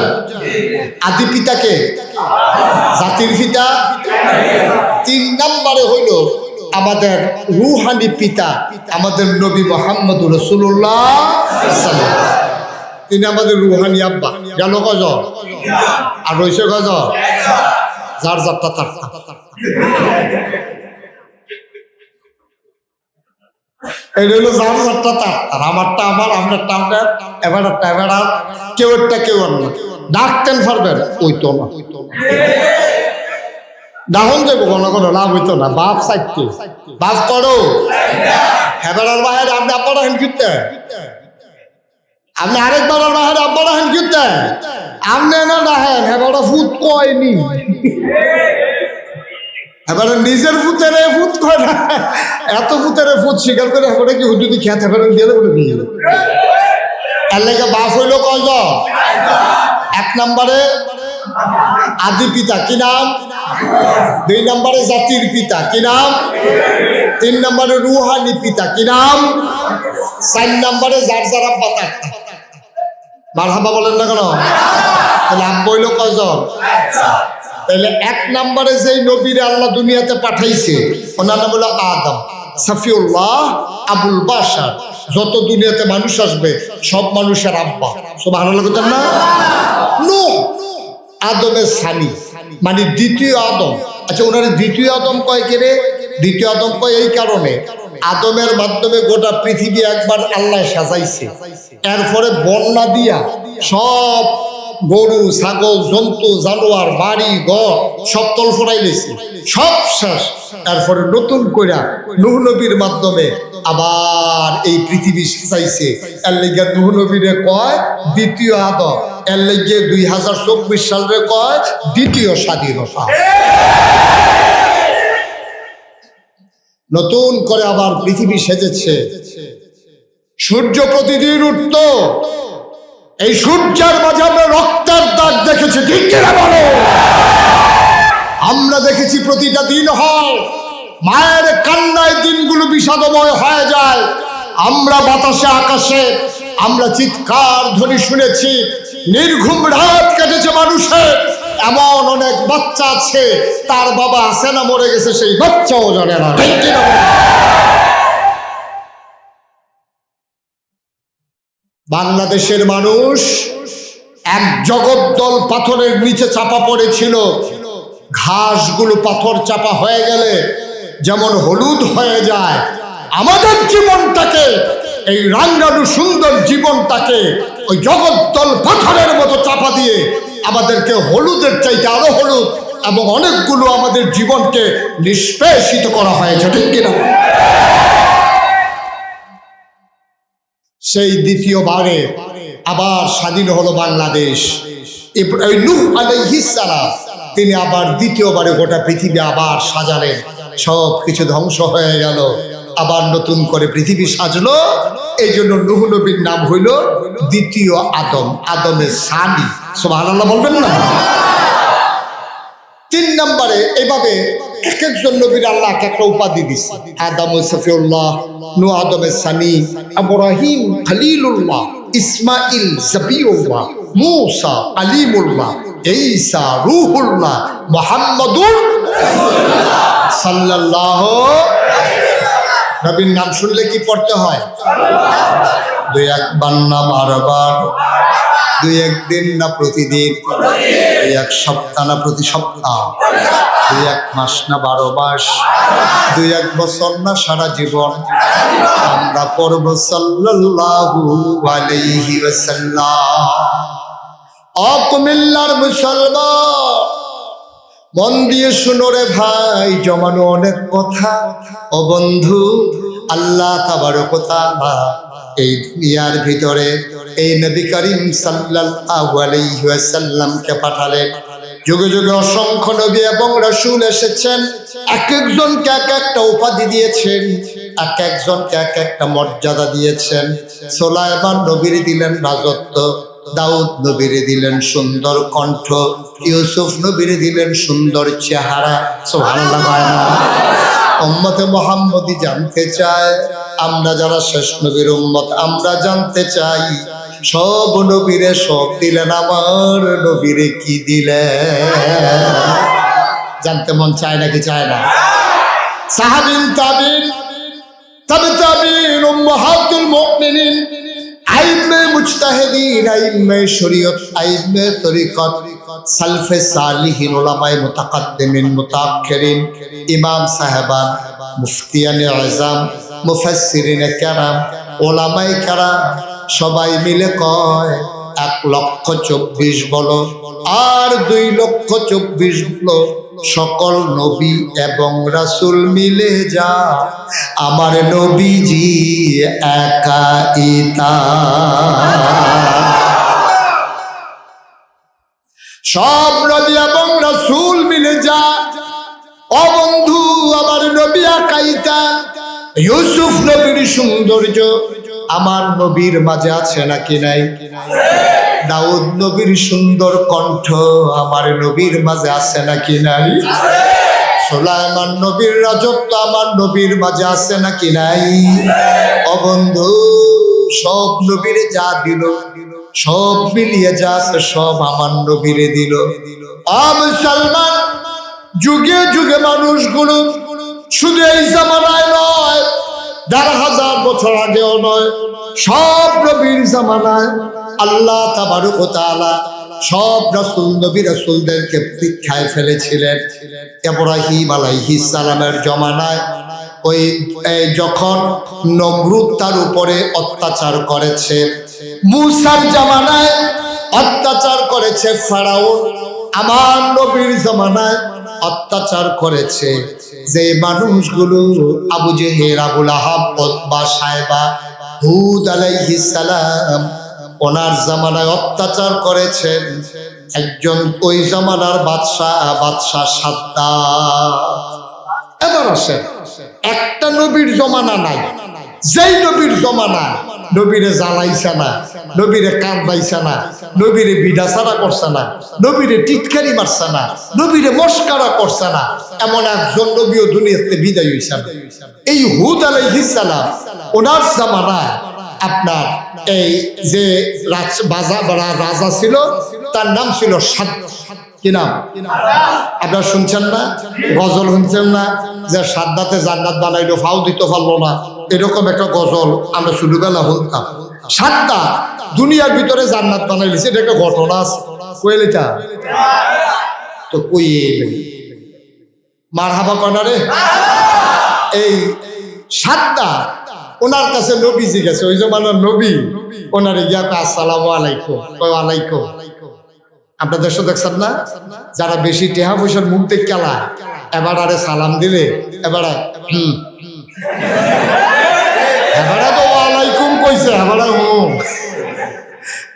আদি পিতাকে, জাতির পিতা। 3 নম্বরে হইল আমাদের রুহানি পিতা, আমাদের নবী মুহাম্মদুর রাসূলুল্লাহ সাল্লাল্লাহু আলাইহি ওয়াসাল্লাম। তিনি আমাদের রুহানি আব্বা। গেল কয়জন? আর রইছে কয়জন? যার যাত্রা তার। এই হইল যার যাত্রা তার। আর আমারটা আমার, আপনারটা আপনার, এবারটা এবার, কেউ একটা কেউ অন্য। ডাকতেন পারবেন ওই তো না। ডাহন যাবো কোনো কোনো লাভ হইতো না, বাপ সাইতে বাপ করো হেবেলার বাহিরে আপনি আব্বা রাখেন কিনতে, আপনি আরেকবার বাহিরে আব্বা রাখেন কিনতে, আপনি না রাখেন হেবেলা ফুট কয়নি, এবারে নিজের ফুতের ফুট কয় না, এত ফুতের ফুট স্বীকার করে হেবেলা কি যদি খেত হেবেলা দিয়ে দেবো দিয়ে দেবো। এর লেগে বাপ হইল কয়জন? এক নম্বরে আদি পিতা, কি নাম? দুই নম্বরে জাতির পিতা, কি নাম? তিন নম্বরে রুহানি পিতা, কি নাম? চার নম্বরে যার যার আব্বা তার। মারহাবা বলেন না কেন? তাহলে আব্বা হইল কয়জন? তাহলে এক নম্বরে যেই নবীরে আল্লাহ দুনিয়াতে পাঠাইছে ওনার নাম হলো আদম সফিউল্লাহ আবুল বাশার। যত দুনিয়াতে মানুষ আসবে সব মানুষের আব্বা, সুবহানাল্লাহ বলেন না? নূহ আদমের সানি, মানে দ্বিতীয় আদম। আচ্ছা, ওনার দ্বিতীয় আদম কয় কে রে? দ্বিতীয় আদম কয় এই কারণে আদমের মাধ্যমে গোটা পৃথিবী একবার আল্লাহ সাজাইছে, এরপরে বন্যা দিয়া সব গরু ছাগল জন্তু জানোয়ার বাড়ি ঘর সব তল ফোড়াই লেছে, সব শেষ। তারপরে নতুন কইরা নূহ নবীর মাধ্যমে আবার এই পৃথিবী সাজাইছে। এর লেগে নূহ নবীরে কয় দ্বিতীয় আদম, এর লেগে 2024 সালে কয় দ্বিতীয় স্বাধীনতা। নতুন করে আবার পৃথিবী সেজেছে। সূর্য প্রতিদিন উঠত, এই সূর্যের মাঝে আমরা রক্তের দাগ দেখেছি, ঠিক কিনা বলো? আমরা দেখেছি প্রতিটা দিন হয় মায়ের কান্নায় দিনগুলো বিষাদময় হয়ে যায়। আমরা বাতাসে আকাশে আমরা চিৎকার ধ্বনি শুনেছি, নির্ঘুম রাত কেটেছে মানুষের। এমন অনেক বাচ্চা আছে তার বাবা আছে না মরে গেছে সেই বাচ্চাও জানে না, ঠিক কিনা? বাংলাদেশের মানুষ এক জগদ্দল পাথরের নিচে চাপা পড়েছিল। ঘাসগুলো পাথর চাপা হয়ে গেলে যেমন হলুদ হয়ে যায়, আমাদের জীবনটাকে, এই রাঙ্গানু সুন্দর জীবনটাকে ওই জগদ্দল পাথরের মতো চাপা দিয়ে আমাদেরকে হলুদের চাইতে আরো হলুদ এবং অনেকগুলো আমাদের জীবনকে নিষ্পেষিত করা হয়েছে, ঠিক কিনা? সেই দ্বিতীয়বারে আবার স্বাধীন হলো বাংলাদেশ। নূহ আলাইহিস সালাম তিনি আবার দ্বিতীয়বারে গোটা পৃথিবী আবার সাজালেন। সব কিছু ধ্বংস হয়ে গেল, আবার নতুন করে পৃথিবী সাজলো। এই জন্য নূহ নবীর নাম হইল দ্বিতীয় আদম, আদমের সানি। সুবহানাল্লাহ বলবেন না? তিন নম্বরে এইভাবে এক একজন নবীর আল্লাহ এক একটা উপাধি দিচ্ছে। আদম সফিউল্লাহ, নূহ আদমের সানি, ইব্রাহিম খলিলুল্লাহ, ইসমাইল জবিউল্লাহ, মূসা আলিমুল্লাহ, ঈসা রূহুল্লাহ, মুহাম্মাদুর সাল্লাল্লাহু। নবীর নাম শুনলে কি পড়তে হয়? দুই একবার না বারবার, দুই একদিন না প্রতিদিন, দুই এক সপ্তাহ না প্রতি সপ্তাহ, দুই এক মাস না 12 মাস, দুই এক বছর না সারা জীবন আমরা পড়ব সাল্লাল্লাহু আলাইহি ওয়াসাল্লাম। কুমিল্লার মুসলমান মন দিয়ে শুনো রে ভাই, জমানো অনেক কথা। ও বন্ধু, আল্লাহ তাবারক ওয়া তাআলা এই দুনিয়ার ভিতরে এই নবী করিম সাল্লাল্লাহু আলাইহি ওয়াসাল্লামকে পাঠালেন। যুগে যুগে অসংখ্য নবী এবং রাসূল এসেছেন, এক একজনকে এক একটা উপাধি দিয়েছেন, এক একজনকে এক একটা মর্যাদা দিয়েছেন। সুলাইমান নবীর দিলেন রাজত্ব, দাউদ নবীর দিলেন সুন্দর কণ্ঠ, ইউসুফ নবীর দিলেন সুন্দর চেহারা। সুবহানাল্লাহ। উম্মতে মুহাম্মদী জানতে চায়, আমরা যারা শেষ নবীর উম্মত, আমরা জানতে চাই সব নবীরে সব দিলেন, আমার নবীরে কি দিলেন? জানতে মন চায় নাকি চায় না? সাহাবীন, তাবিন, তাবে তাবিন, উম্মাহাতুল মুমিনিন, আইম্মে মুজতাহিদিন, আইম্মে শরীয়ত, আইম্মে তরিকত, সালফে সালিহিন, উলামায়ে মুতাকাদ্দিমিন, মুতাআখিরিন, ইমাম সাহেবান, মুফতিয়ানে আযম, মুফাসসিরিনে কেরাম, উলামায়ে কেরাম সবাই মিলে কয় এক 1,24,000 বলো আর 2,24,000 বলো, সকল নবী এবং রাসূল মিলে যা আমার নবীজি একাইতা। সব নবী এবং রাসূল মিলে যা ও বন্ধু আমার নবী একাইতা। ইউসুফ নবীর সৌন্দর্য আমার নবীর মাঝে আছে নাকি নাই? দাউদ নবীর সুন্দর কণ্ঠ আমার নবীর মাঝে আছে নাকি নাই? সুলাইমান নবীর রাজত্ব আমার নবীর মাঝে আছে নাকি নাই? ও বন্ধু সব নবীরে যা দিল, সব মিলিয়ে যা আছে সব আমার নবীরে দিল। মুসলমান যুগে যুগে মানুষগুলো শুধু এই জামানায় নয়, ১,৫০০ বছর আগেও নয়, সব নবীর জামানায় আল্লাহ তাবারক ওয়া তাআলা সব রাসূল নবী রাসূলদেরকে পরীক্ষায় ফেলেছিলেন। ইব্রাহিম আলাইহিস সালামের জমানায় ওই যখন নমরুদ তার উপরে অত্যাচার করেছে, মূসার জামানায় অত্যাচার করেছে ফেরাউন, আমার নবীর জামানায় অত্যাচার করেছে যে মানুষগুলো আবু জেহেল, আবু লাহাব, উতবা, সায়বা, হুদ আলাইহিস সালাম ওনার জামানায় অত্যাচার করেছেন একজন ওই জামানার বাদশাহ সাদ্দাত। এবার আসে একটা নবীর জমানা নাই, যেই নবীর জমানা নবীরে জ্বালাইছে না, নবীরে কাঁদাইছে না, নবীরে বিডাসারা করছে না, নবীরে টিটকারি মারছে না, নবীরে মস্কারা করছে না, এমন একজন নবীও দুনিয়াতে বিদায় হইছে না। এই হুদ আলাইহিস সালাম ওনার জামানায় আপনার এই যে রাজা ছিল তার নাম ছিল কি নাম আপনারা শুনছেন না? গজল শুনছেন না যে সাদ্দাতে জান্নাত বানাইলো ফাও দিতে পারলো না, এরকম একটা গজল আমরা ছোটবেলা শুনতাম। সাদ্দাত দুনিয়ার ভিতরে জান্নাত বানাইলিছে, এটা একটা ঘটনা আছে। কইলেটা তো কই মারহাবা কনারে। এই সাদ্দাত ওনার কাছে নবীজি গেছে, ওই জমানার নবী ওনারে গিয়া আসসালামু আলাইকুম। ওয়ালাইকুম। আপনাদের দেশে দেখছেন না যারা বেশি টেহা পয়সার মুখ দেখে খেলা, এবার আরে সালাম দিলে এবার এবারে তো ওয়ালাইকুম কইছে, এবারে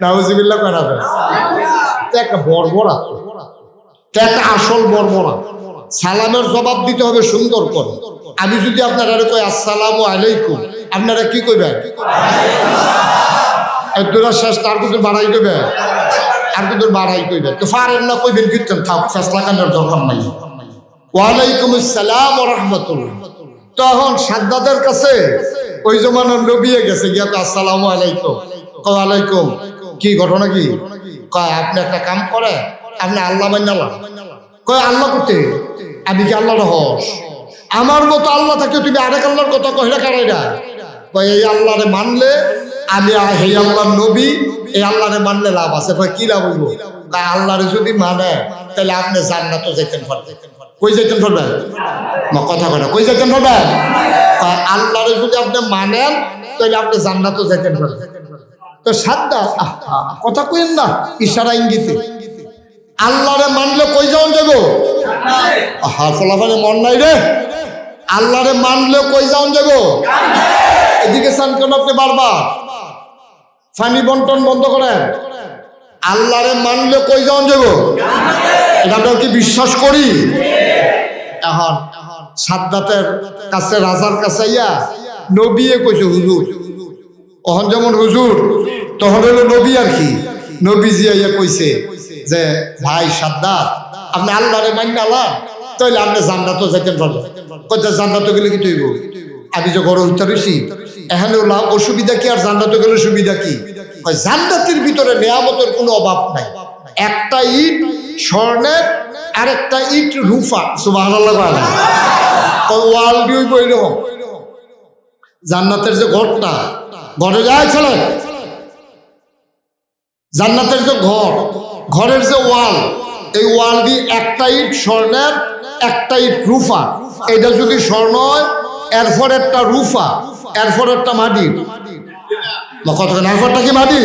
নাউজুবিল্লাহ করাবে একটা বর্বরা, একটা আসল বর্বরা। সালামের জবাব দিতে হবে সুন্দর করে। আমি যদি আপনারা কই আসসালামু আলাইকুম, আপনারা কি কইবেন? দুরা শেষ তার কিন্তু বাড়াই দেবে, আর কিন্তু বাড়াই কইবেন তো ফারেন না, কইবেন কীর্তন থাক, ফেসলা কান্নার দরকার নাই। ওয়ালাইকুম আসসালাম ওয়া রাহমাতুল্লাহ। তখন সাদ্দাতের কাছে ওই জমানার নবী গেছে গিয়া আসসালামু আলাইকুম। ওয়ালাইকুম। কি ঘটনা কি? কয় আপনি একটা কাম করে, আপনি আল্লাহ মান্নালা। কয় আল্লাহ করতে? আমি কি আল্লাহ রহস? আমার মতো আল্লাহ থাকে তুমি আরেক আল্লাহর কথা কহিলা কারাইরা? কয় এই আল্লাহরে মানলে আমি এই আল্লাহর নবী, এই আল্লাহরে মানলে লাভ আছে। কয় কি লাভ হইব? তাই আল্লাহরে যদি মানে তাহলে আপনি জান্নাতও যাইতেন পারবেন। কই যাইতেন পারবেন? কথা কয় না, কই যাইতেন পারবেন? আল্লাহরে যদি আপনি মানেন তাহলে আপনি জান্নাতও যাইতেন পারবেন। তো সাদ্দাত কথা কইেন না, ইশারা ইঙ্গিতে আল্লাহরে মানলে কই যাওয়া যাবো? ফলাফলে মন নাই রে। আল্লাহরে মানলে কই যাওয়া যাবো? এদিকে চান কেন আপনি বারবার? ফানি বন্টন বন্ধ করেন। আল্লাহরে মানলে কই যাওয়া যাবো? এটা আমরা কি বিশ্বাস করি? এখন সাদ্দাতের কাছে, রাজার কাছে ইয়া নবী কইছে হুজুর। তখন যেমন হুজুর তখন হলো নবী আর কি। নবীজি ইয়া কইছে যে ভাই সাদ্দাত আপনি আল্লাহরে মান্য আল্লাহ তাহলে আপনি জান্নাতও যাইতেন পারবেন। কইতে জান্নাতও গেলে কি তৈব? আমি যে গড় হইতে রইছি এখানে অসুবিধা কি আর জান্নাতও গেলে সুবিধা কি? জান্নাতের ভিতরে নিয়ামতের কোনো অভাব নাই। একটা ইট স্বর্ণের আর একটা ইট রূপা। সুবহানাল্লাহ। ওয়াল দিয়ে এরকম জান্নাতের যে ঘরটা, ঘরে যায় ছেলে, জান্নাতের যে ঘর, ঘরের যে ওয়াল, এই ওয়াল দিয়ে একটা ইট স্বর্ণের, একটা ইট রূপা। এটা যদি স্বর্ণ হয় এরপর একটা রূপা, এরপর একটা মাটির। কতক্ষণ এরপরটা কি মাটি,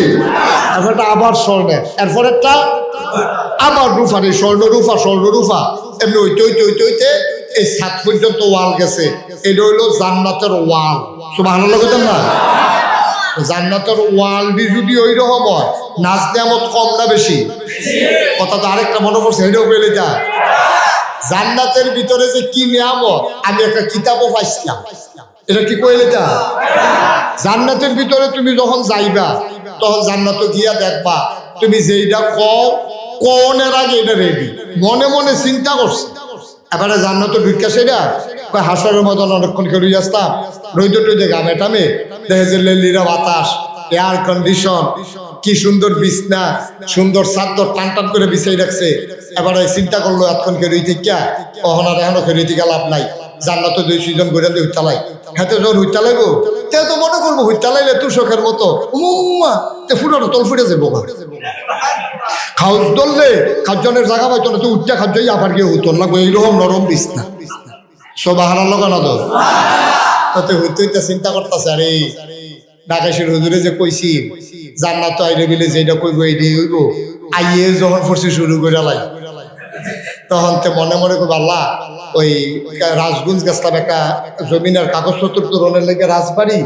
এরপরটা আবার স্বর্ণের, এরপরেরটা আবার রূফার, এই স্বর্ণ রূফা এমনি হইতে এই 7 পর্যন্ত ওয়াল গেছে। এটা হইলো জান্নাতের ওয়াল। সুবহানাল্লাহ কইতেন না? জান্নাতের ওয়াল বি যদি ওই রকম হয়, নাজ নিয়ামত কম না বেশি? কথা তো আরেকটা মনে পড়ছে, এটাও পেলে যা জান্নাতের ভিতরে যে কি নিয়ামত, আমি একটা কিতাবও পাইছিলাম। এটা কি কইলে তা জান্নাতের ভিতরে তুমি যখন যাইবা তখন জান্নাত গিয়া দেখবা তুমি যেইটা কোনের আগে এটা রেডি, মনে মনে চিন্তা করছে। এবারে জান্নাত ঢুকা সেটা হাসরের মতন অনেকক্ষণ করে আসতাম, রইদ টইদে গামে টামে দেখে যে লেলিরা বাতাস, এয়ার কন্ডিশন, কি সুন্দর বিছনা, সুন্দর চাদর টান টান করে বিছাই রাখছে। এবারে চিন্তা করলো এতক্ষণ কে রই থেকে কখন আর এখনো খেয়ে থেকে লাভ নাই, জান্নাত 200 ঘুরে দিয়ে হুইতালাই, হাতে যখন হুইতালাইবো তে তো মনে করবো হুইতালাইলে তুষকের মতো ফুটানো তল ফুটে যাবো। খাউজ ধরলে খাদ্যনের জায়গা পাইতো না, তো উঠতে খাদ্য আবার গিয়ে উত্তর লাগবে, এইরকম নরম বিছনা। সুবহানাল্লাহ না তো তাতে হইতে চিন্তা করতেছে, আরে ঢাকাশির হুজুরে যে কইছি জান্নাত আইরে বিলে যেটা কইব এইটাই হইব, আইয়ে যখন ফরসি শুরু করে লাই তখন তো মনে মনে করবো আল্লাহ ওই রাজগঞ্জ গেছিলাম একটা জমিনের কাগজপত্র তোরণের লেগে রাজবাড়ি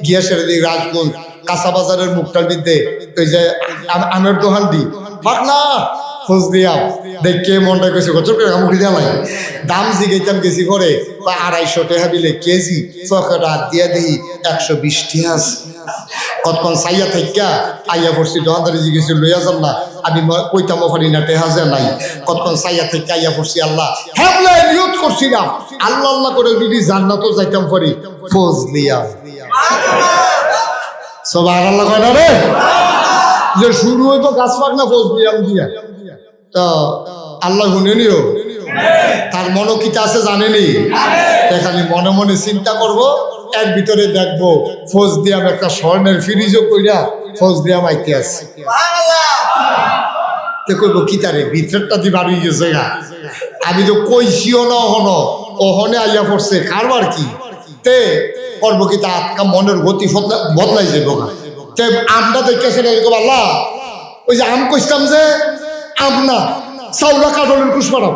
গিয়া সেরে দিই রাজগঞ্জ কাঁচা বাজারের মুখটার বিদ্যে ওই যে আমের দোকান দি ফাঁক না খোঁজ দিয়াম দেখে মনটা কইছে কত করে মুখে জ্বালাই দাম জিগাইতাম গেছি করে 250 টাকা বিলে কেজি, চকেট হাত দিয়া দিই 120 টাকা আছে। কতক্ষণ চাইয়া থাকা আইয়া পড়ছি দোকানদারি জিজ্ঞেস লইয়া যান না, আমি কইতাম পারি না টেহা যে নাই। কতক্ষণ চাইয়া থাকা আইয়া পড়ছি আল্লাহ হ্যাবলা নিয়ত করছিলাম আল্লাহ আল্লাহ করে যদি জান্নাতও যাইতাম পারি ফোজ দিয়া। সুবহানাল্লাহ কয় না রে, যে শুরু হইব গাছ পাক না ফোজ দিয়াম দিয়া। তো আল্লাহ শুনে নিও, তার মনোকিতা আছে জানেনি, এখানে মনে মনে চিন্তা করব, এর ভিতরে দেখবো ফোজ দিয়াম একটা স্বর্ণের ফ্রিজও কইরা ফোজ দিয়াম আইতে আছে। কইব কি তারে ভিতরটা দি বাড়ি গেছে গা, আমি তো কইছিও না ওহনে আইয়া পড়ছে কারবার কি তে করবো কি, তা আটকা মনের গতি বদলাই যাবো না। তে আমটা দেখে সেটা আল্লাহ ওই যে আম কইতাম যে আম না চাউলা কাঠলের কুশ পাড়াও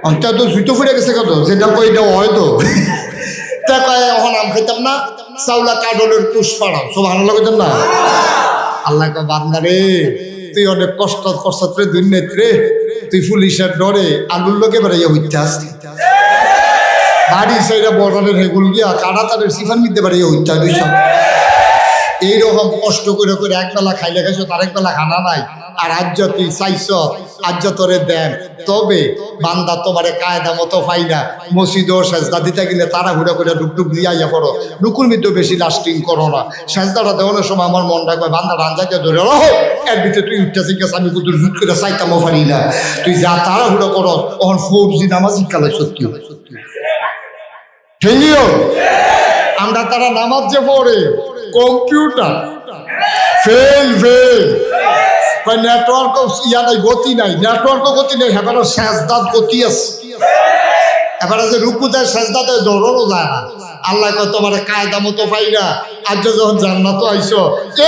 অন্তা তো জুতো ফুটে গেছে কত যেটা কইটা হয়তো এখন আম খাইতাম না চাউলা কাঠলের কুশ পাড়াও। সুবহানাল্লাহ কইতাম না? আল্লাহ কা বান্দা রে তুই অনেক কষ্ট করছত রে দুনিয়াত রে, তুই পুলিশের ডরে আলুর লোকে বেড়াইয়া হইতে আসলি বাড়ি সেইটা বর্ডারের হেগুল গিয়া কাড়াতারের সিফান নিতে পারে হইতে দুই সব এইরকম কষ্ট করে করে একবেলা খাইলে খাইছো, তার একবেলা খানা নাই, আর আজ তুই চাইছ আজ তোরে দেন। তবে বান্দা তোমারে কায়দা মতো পাই না, মসজিদ ও সেজদা দিতে গেলে তারা ঘুরে করে ডুকডুক দিয়ে আইয়া পড়ো, রুকুর মধ্যে বেশি লাস্টিং করো না। সেজদাটা দেওয়ানোর সময় আমার মনটা কয় বান্দা রাঞ্জাকে ধরে এর ভিতরে তুই উঠতেছি গেছে, আমি কুতুর জুত করে চাইতামও পারি না, তুই যা তারা ঘুরে করো তখন 4G নামাজ শিক্ষালয় সত্যি ঠিকইও। আমরা তারা নামাজ যে পড়ে কম্পিউটার ফেল নেটওয়ার্ক ইয়া নাই, গতি নাই, নেটওয়ার্ক গতি নেই, এবারে সেজদাত গতি আছে। এবারে যে রুকু দেয় সেজদা দেয় দৌড়ানো যায় না। আল্লাহ কয় তোমার কায়দা মতো পাই না, আজ যখন জান্নাত আইছো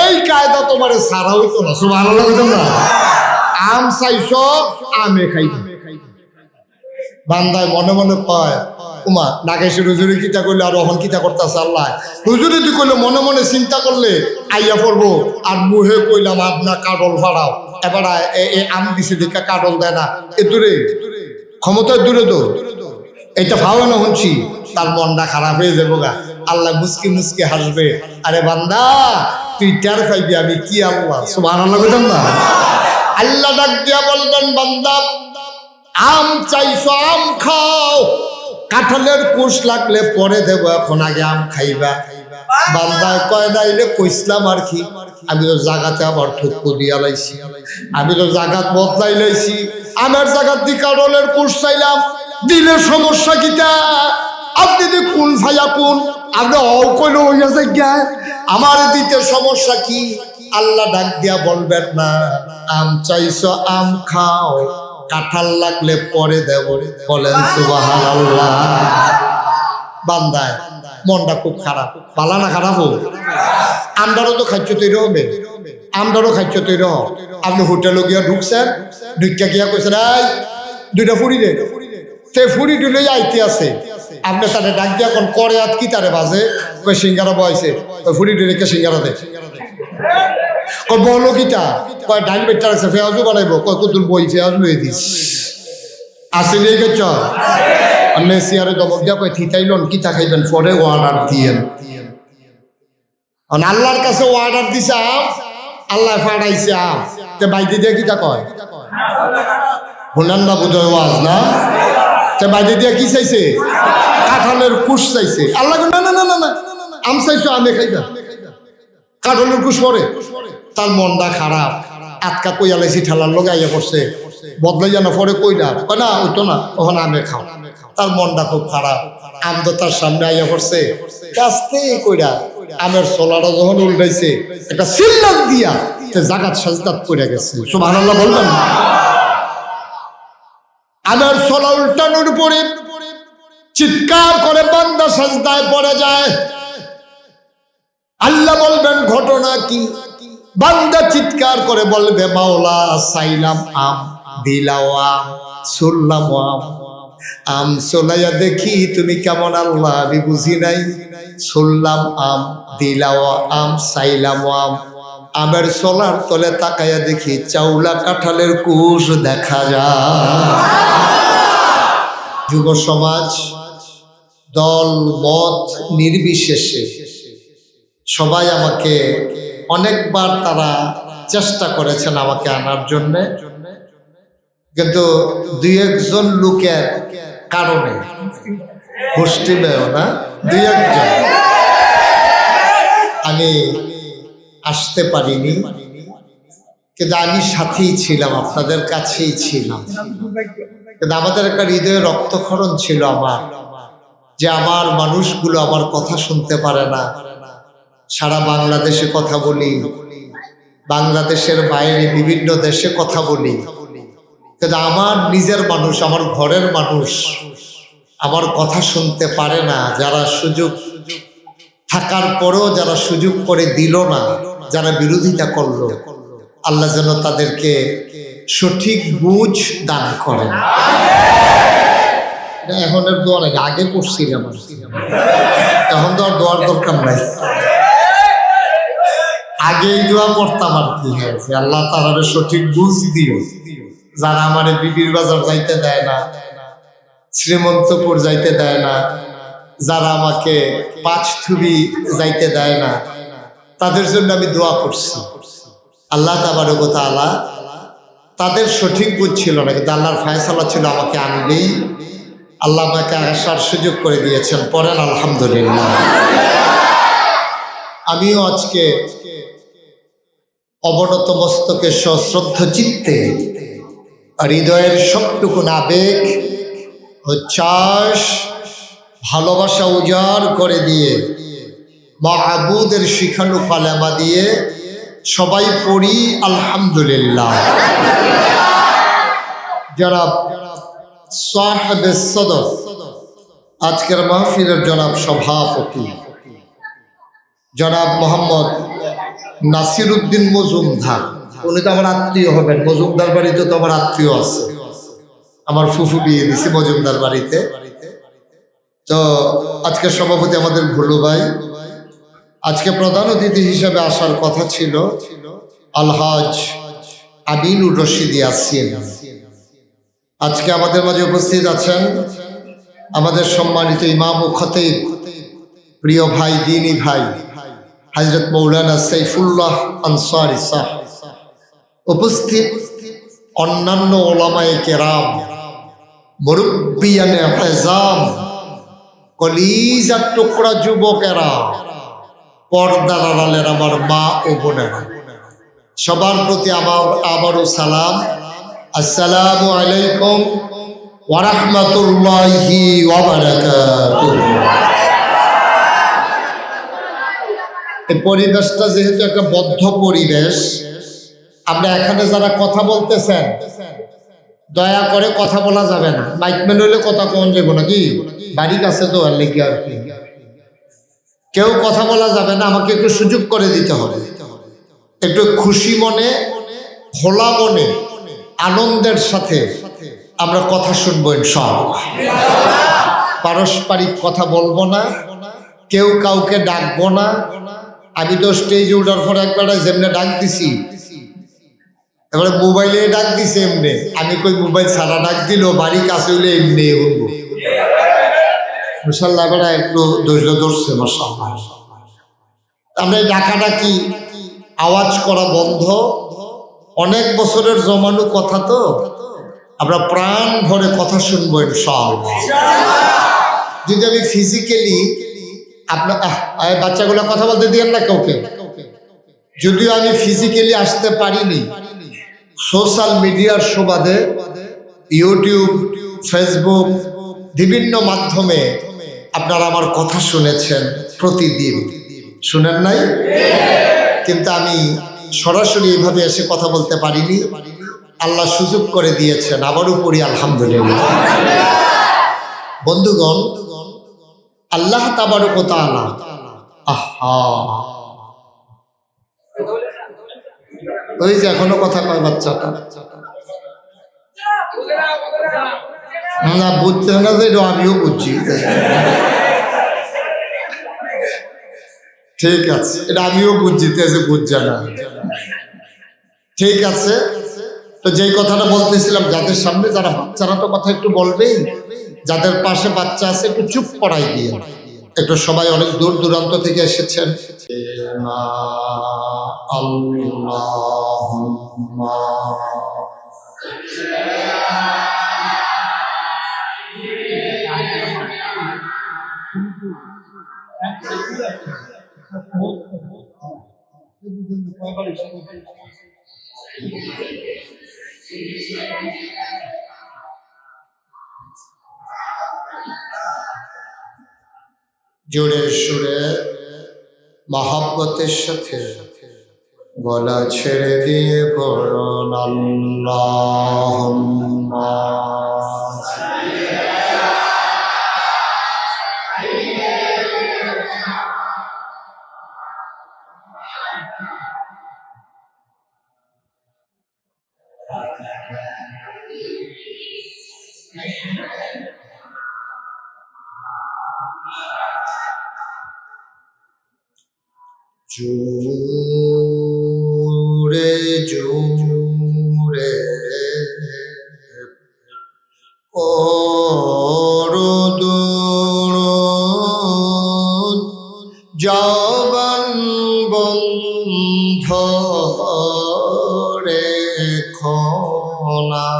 এই কায়দা তোমার ছাড়া হইতো না। সুবহানাল্লাহ কইতাম না? আম চাইছো আমে খাইতো। বান্দায় মনে মনে কয় উমা নাগেশের হুজুরে কিতা করলে আর অহন কিতা করতেছে আল্লাহ, হুজুরে তুই কইলে মনে মনে চিন্তা করলে আইয়া পড়বো, আর মুহে কইলাম আপনার কাডল ফাড়াও, এবার আম দিছে দেখা কাডল দেয় না, এ দূরে ক্ষমতার দূরে তো এটা ভালো না শুনছি, তার মনটা খারাপ হয়ে যাবো গা। আল্লাহ মুসকি মুসকি হাসবে, আরে বান্দা তুই টের পাইবি আমি কি আল্লাহ। সুবহানাল্লাহ কইতাম না? আল্লাহ ডাক দিয়া বলবেন বান্দা আম চাইছো আম খাও, কাঁঠালের কুশ লাগলে পরে দেবো, এখন আগে আম খাইবা। বান্দা কয় না এলে কইসলাম আর কি, আমি তো জাগাতে আবার ঠুকু দিয়া লাইছি, আমি তো জাগাত বদলাই লাইছি, আমার জাগাত দি কাঁঠালের কুশ চাইলাম, দিলে সমস্যা কিটা? আপনি দি কোন ভাইয়া কোন আপনি অকল হইয়া যাই আমার দিতে সমস্যা কি? আল্লাহ ডাক দিয়া বলবেন না আম চাইছো আম খাও, কাঁঠাল লাগলে পরে দেব। বলেন সুবহানাল্লাহ। বান্দায় মনটা খুব খারাপ, পালা না খারাপ হোক। আমরাও তো খাচ্ছ তৈরি হবে, আমরাও খাচ্ছ তৈরি হোক। আপনি হোটেলে গিয়া ঢুকছেন, ঢুকিয়া গিয়া কইছেন এই দুইটা ফুড়ি দে, সে ফুড়ি দিলে আইতে আছে। আপনি তারে ডাক দিয়া কোন করে আত কি তারে বাজে, কই সিঙ্গারা বয়সে, ওই ফুড়ি দিলে কে সিঙ্গারা দে, কই বলো কিটা, কই ডাইল বেটার আছে ফেয়াজু বানাইবো, কই কুতুর বই ফেয়াজ লয়ে দিস আসলে গেছ অন্য সিয়ারে দমক দিয়া কই থিতাইলন কিতা খাইবেন পরে অর্ডার দিয়েন। আল্লাহর কাছে অর্ডার দিছে আম, আল্লাহ ফাড়াইছে আম, তে বাইতে দিয়ে কিতা কয় হুনান না বুঝয় ওয়াজ না, তে বাইতে দিয়ে কি চাইছে কাঁঠালের কুশ চাইছে। আল্লাহ না না না না না আম চাইছো আমে খাইবা, কাঁঠালের কুশ পরে তার মনটা খারাপ, আটকা কইয়া লাইছি ঠেলার লোক আইয়া পড়ছে, বদলাই জানা পরে কইলা না ওইতো না ওখানে আমে খাও, তার মনটা খুব খারাপ। আম তো তার সামনে আইয়া পড়ছে, কাস্তে কইরা আমের সোলাটা যখন উল্টাইছে একটা সিল্লাত দিয়া জাগাত সাজদাত পড়ে গেছে। সুবহানাল্লাহ বলবেন না? আমের সোলা উল্টানোর পরে চিৎকার করে বান্দা সাজদায় পড়ে যায়। আল্লাহ বলবেন ঘটনা কি? বান্দা চিৎকার করে বলবে মাওলা চাইলাম আম, দিলাও আম, শুনলাম আম, আম সোলাইয়া দেখি তুমি কেমন আল্লাহ আমি বুঝি নাই, শুনলাম আম, দিলাও আম, চাইলাম আম, আমের সোলার তলে তাকাইয়া দেখি চাউলা কাঁঠালের কুশ দেখা যায়। যুব সমাজ দল মত নির্বিশেষে সবাই আমাকে অনেকবার তারা চেষ্টা করেছেন আমাকে আনার জন্য, কিন্তু দুই একজন লোকের কারণে মুষ্টিমেয় না দুই একজন আমি আসতে পারিনি, কিন্তু আমি সাথেই ছিলাম, আপনাদের কাছেই ছিলাম। কিন্তু আমাদের একটা হৃদয়ে রক্তক্ষরণ ছিল আমার, যে আমার মানুষগুলো আমার কথা শুনতে পারে না। সারা বাংলাদেশে কথা বলি, বাংলাদেশের বাইরে বিভিন্ন দেশে কথা বলি, কিন্তু আমার নিজের মানুষ, আমার ঘরের মানুষ আমার কথা শুনতে পারে না। যারা সুযোগ থাকার পরেও যারা সুযোগ করে দিল না, যারা বিরোধিতা করলো, আল্লাহ যেন তাদেরকে সঠিক বুঝ দান করেন। এখনের দোয়া নাকি আগে করছিলাম, এখন তো আর দোয়ার দরকার নাই, আগেই দোয়া করতাম আর কি হয়েছে। আল্লাহ তাআলা সঠিক বুঝ দিও। যারা আমার বিবির বাজার যাইতে দেয় না, শ্রীমন্তপুর যাইতে দেয় না, যারা আমাকে পাঁচথুবি যাইতে দেয় না, তাদের জন্য আমি দোয়া করছি। আল্লাহ তাবারক ওয়া তাআলা তাদের সঠিক বুঝ ছিল না, কিন্তু আল্লাহর ফায়সালা ছিল আমাকে আনবেই। আল্লাহ আমাকে আসার সুযোগ করে দিয়েছেন, পড়েন আলহামদুলিল্লাহ। আমিও আজকে অবনত মস্তকে সশ্রদ্ধ চিত্তে হৃদয়ের সবটুকু আবেগ উচ্ছ্বাস ভালোবাসা উজাড় করে দিয়ে মাহবুদের শিখানো কালেমা দিয়ে সবাই পড়ি আলহামদুলিল্লাহ। জনাব সাহেবে সদর আজকের মাহফিলের জনাব সভাপতি জনাব মোহাম্মদ নাসিরউদ্দিন মজুমদার, উনি তো আমার আত্মীয় হবেন। মজুমদার বাড়িতে তো আমার আত্মীয় আছে, আমার ফুফু বিয়ে দিছে মজুমদার বাড়িতে। তো আজকে সভাপতি আমাদের ভুলু ভাই, আজকে প্রধান অতিথি হিসেবে আসার কথা ছিল আলহাজ আমিনুর রশিদ ইয়াসিন। আজকে আমাদের মাঝে উপস্থিত আছেন আমাদের সম্মানিত ইমাম ও খতিব, প্রিয় ভাই, দ্বীনি ভাই হযরত মৌলানা সাইফুল্লাহ আনসারী সাহেব, উপস্থিত অন্যান্য ওলামায়ে কেরাম, মুরব্বিয়ানে আযম, কলিজার টুকরা যুবকেরা, পর্দার আড়ালের আমার মা ও বোনেরা, সবার প্রতি আমার আবারও সালাম। আসসালামু আলাইকুম ওয়া রাহমাতুল্লাহি ওয়া বারাকাতুহু। এই পরিবেশটা যেহেতু একটা বদ্ধ পরিবেশ, আমরা এখানে যারা কথা বলতেছেন দয়া করে কথা বলা যাবে না, মাইক মেন হইলে কথা কম যাবো নাকি। বাড়ি কাছে তো আর লেগে আর কি কেউ কথা বলা যাবে না, আমাকে একটু সুযোগ করে দিতে হবে। একটু খুশি মনে, খোলা মনে, আনন্দের সাথে আমরা কথা শুনবো ইনশাআল্লাহ। পারস্পরিক কথা বলবো না, কেউ কাউকে ডাকবো না। আমি তো স্টেজে উঠার পর একবার যেমনে ডাক দিছি, এবারে মোবাইলে ডাক দিছে এমনি, আমি কই মোবাইল ছাড়া ডাক দিল, বাড়ি কাছে হইলে এমনি উঠবো মাশাআল্লাহ। এবারে একটু ধৈর্য ধরছে মাশাআল্লাহ। আমরা এই ডাকাডাকি আওয়াজ করা বন্ধ, অনেক বছরের জমানো কথা তো, আমরা প্রাণ ভরে কথা শুনবো ইনশাআল্লাহ। যদি আমি ফিজিক্যালি আপনার বাচ্চাগুলো কথা বলতে দিয়েন না কাউকে, যদিও আমি ফিজিক্যালি আসতে পারিনি, সোশ্যাল মিডিয়ার সুবাদে ইউটিউব, ফেসবুক, বিভিন্ন মাধ্যমে আপনারা আমার কথা শুনেছেন, প্রতিদিন শুনেন নাই? কিন্তু আমি সরাসরি এইভাবে এসে কথা বলতে পারিনি, আল্লাহ সুযোগ করে দিয়েছেন, আবারও পড়ি আলহামদুলিল্লাহ। বন্ধুগণ, আল্লাহ তাবারক ওয়া তাআলা, আহা ওই যে এখনো কথা কয় বাচ্চাটা, না বুঝতে না যে আমিও বুঝছি, ঠিক আছে, এটা আমিও বুঝছি, বুঝছে না, ঠিক আছে। তো যেই কথাটা বলতেছিলাম, যাদের সামনে যারা বাচ্চারা তো কথা একটু বলবেই, যাদের পাশে বাচ্চা আছে একটু চুপ করাই দিয়ে, একটু সবাই অনেক দূর দূরান্ত থেকে এসেছেন। আল্লাহুম্মা জোরে সুরে মহব্বতের সাথে গলা ছেড়ে দিয়ে পড়ুন আল্লাহুম্মা জোরে জোরে পড়ুন, জবান বন্ধ রেখো না,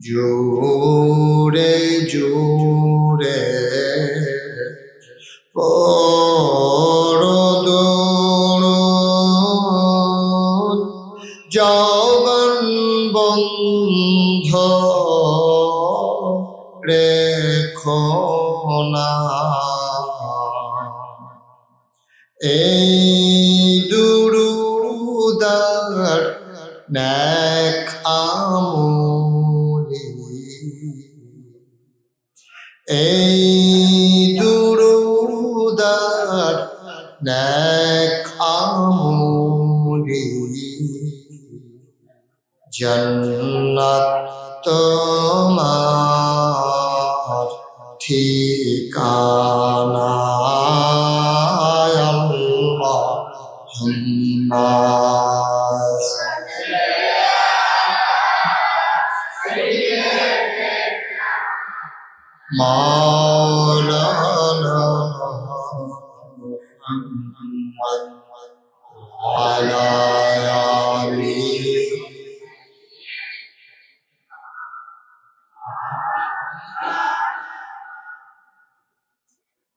জোরে জোরে পড়ুন, জবান বন্ধ রেখো না। এই দুরুদার নেক আমলি, এই দুরুদার নেক আমলি, জান্নাত তোমার ঠিকানা। আল্লাহুম্মা মাওলানা মুহাম্মদ আলা আলিহি।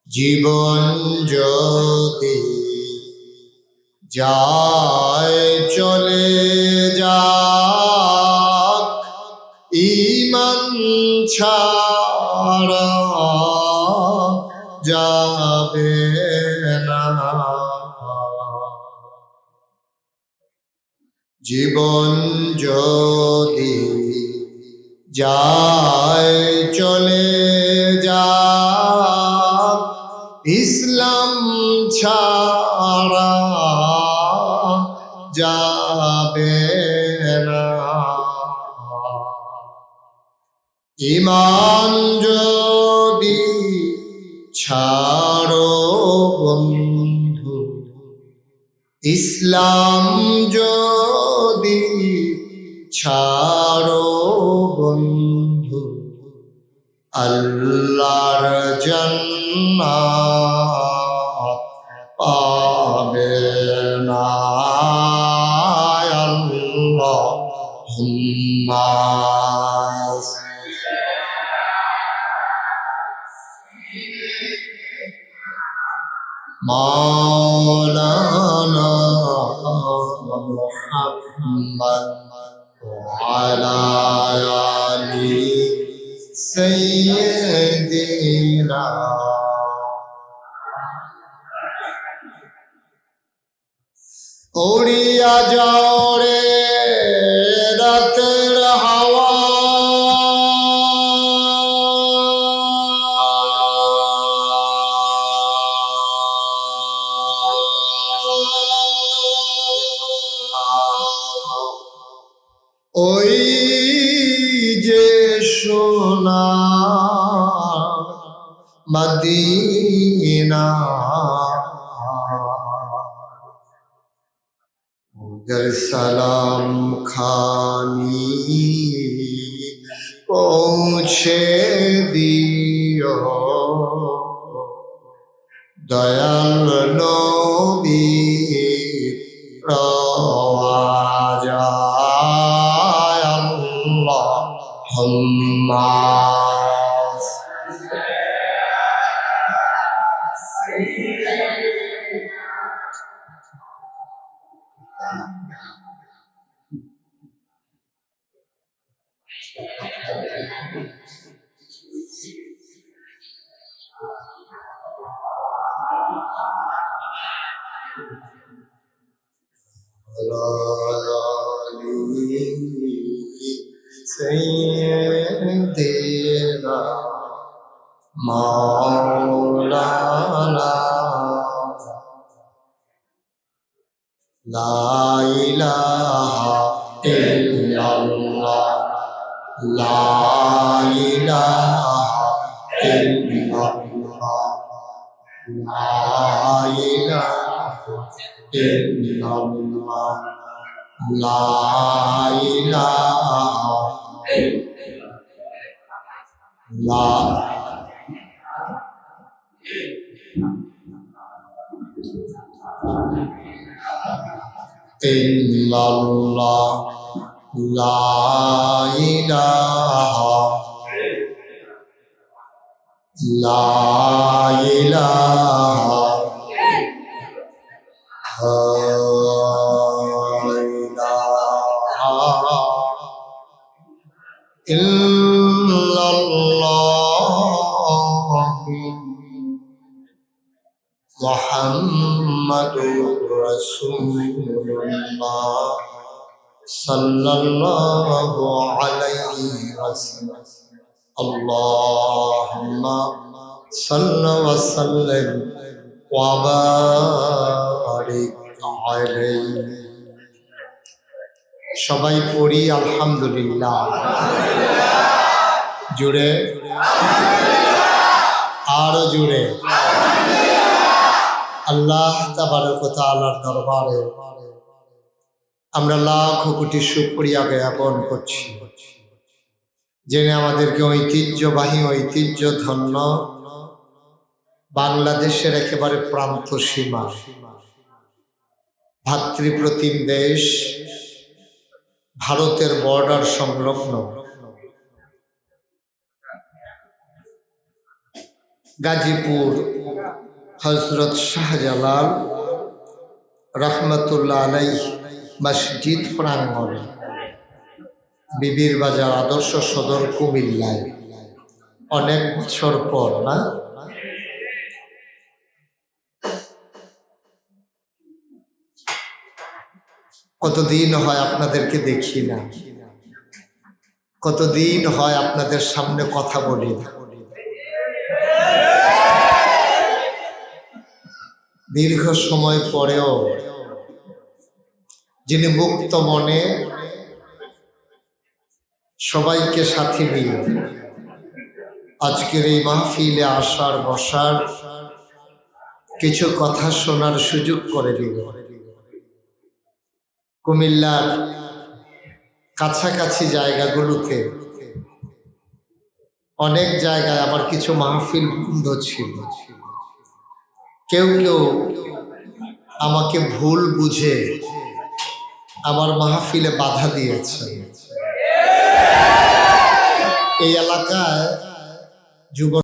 জীবন যদি যায় চলে যাক, ঈমান ছাড়া যাবে না। জীবন যদি যায় চলে যা ইসলাম ছাড়া যাবে না। ঈমান যদি ছাড়ো বন্ধু, ইসলাম যদি ছাড়ো বন্ধু, আল্লাহর জান্নাত পাবে না। আল্লাহুম্মা মাওলানা মুহাম্মদ ওয়ালা আলি সাইয়্যিদিনা। উড়িয়া যাও রে রাতের হাওয়া, ওই যে সোনা মদিনা, ওদের সালাম খানি পৌঁছে দিও, দয়াল নবী রওয়াজায়। আল্লাহুম্মা সাইয়্যিদিনা মাওলানা লা ইলাহা ইল্লাল্লাহ, লা ইলাহা ইল্লাল্লাহ, লা ইলাহা ইল্লাল্লাহ, লা ইলাহা ইল্লাল্লাহ, লা ইলাহা লা ইলাহা মুহাম্মাদুর রাসূলুল্লাহ সাল্লাল্লাহু আলাইহি ওয়াসাল্লাম। আল্লাহুম্মা সাল্লি ওয়া সাল্লিম ওয়া বারিক আলাইহি। সবাই পড়ি আলহামদুলিল্লাহ। জুড়ে আরো জুড়ে আল্লাহ তাবারক ওয়া তাআলার দরবারে আমরা লাখ কোটি শুকরিয়া জ্ঞাপন করছি, যিনি আমাদেরকে ঐতিহ্যবাহী ঐতিহ্য ধন্য বাংলাদেশের একেবারে প্রান্ত সীমা ভাতৃপ্রতিম দেশ ভারতের বর্ডার সংলগ্ন গাজীপুর হযরত শাহজালাল রহমতুল্লাহ আলাইহি মসজিদ প্রাঙ্গণে বিবির বাজার আদর্শ সদর কুমিল্লায় অনেক বছর পর না কতদিন হয় আপনাদেরকে দেখি না। কতদিন হয় আপনাদের সামনে কথা বলি না, দীর্ঘ সময় পরেও যিনি মুক্ত মনে সবাইকে সাথে নিয়ে আজকের এই মাহফিলে আসার বসার কিছু কথা শোনার সুযোগ করে দিল। কুমিল্লার কাছাকাছি জায়গাগুলোতে অনেক জায়গায় আমার কিছু মাহফিল বন্ধ ছিল। কেউ কেউ আমাকে ভুল বুঝে আমার মাহফিলে বাধা দিয়েছে। এই এলাকায় যুব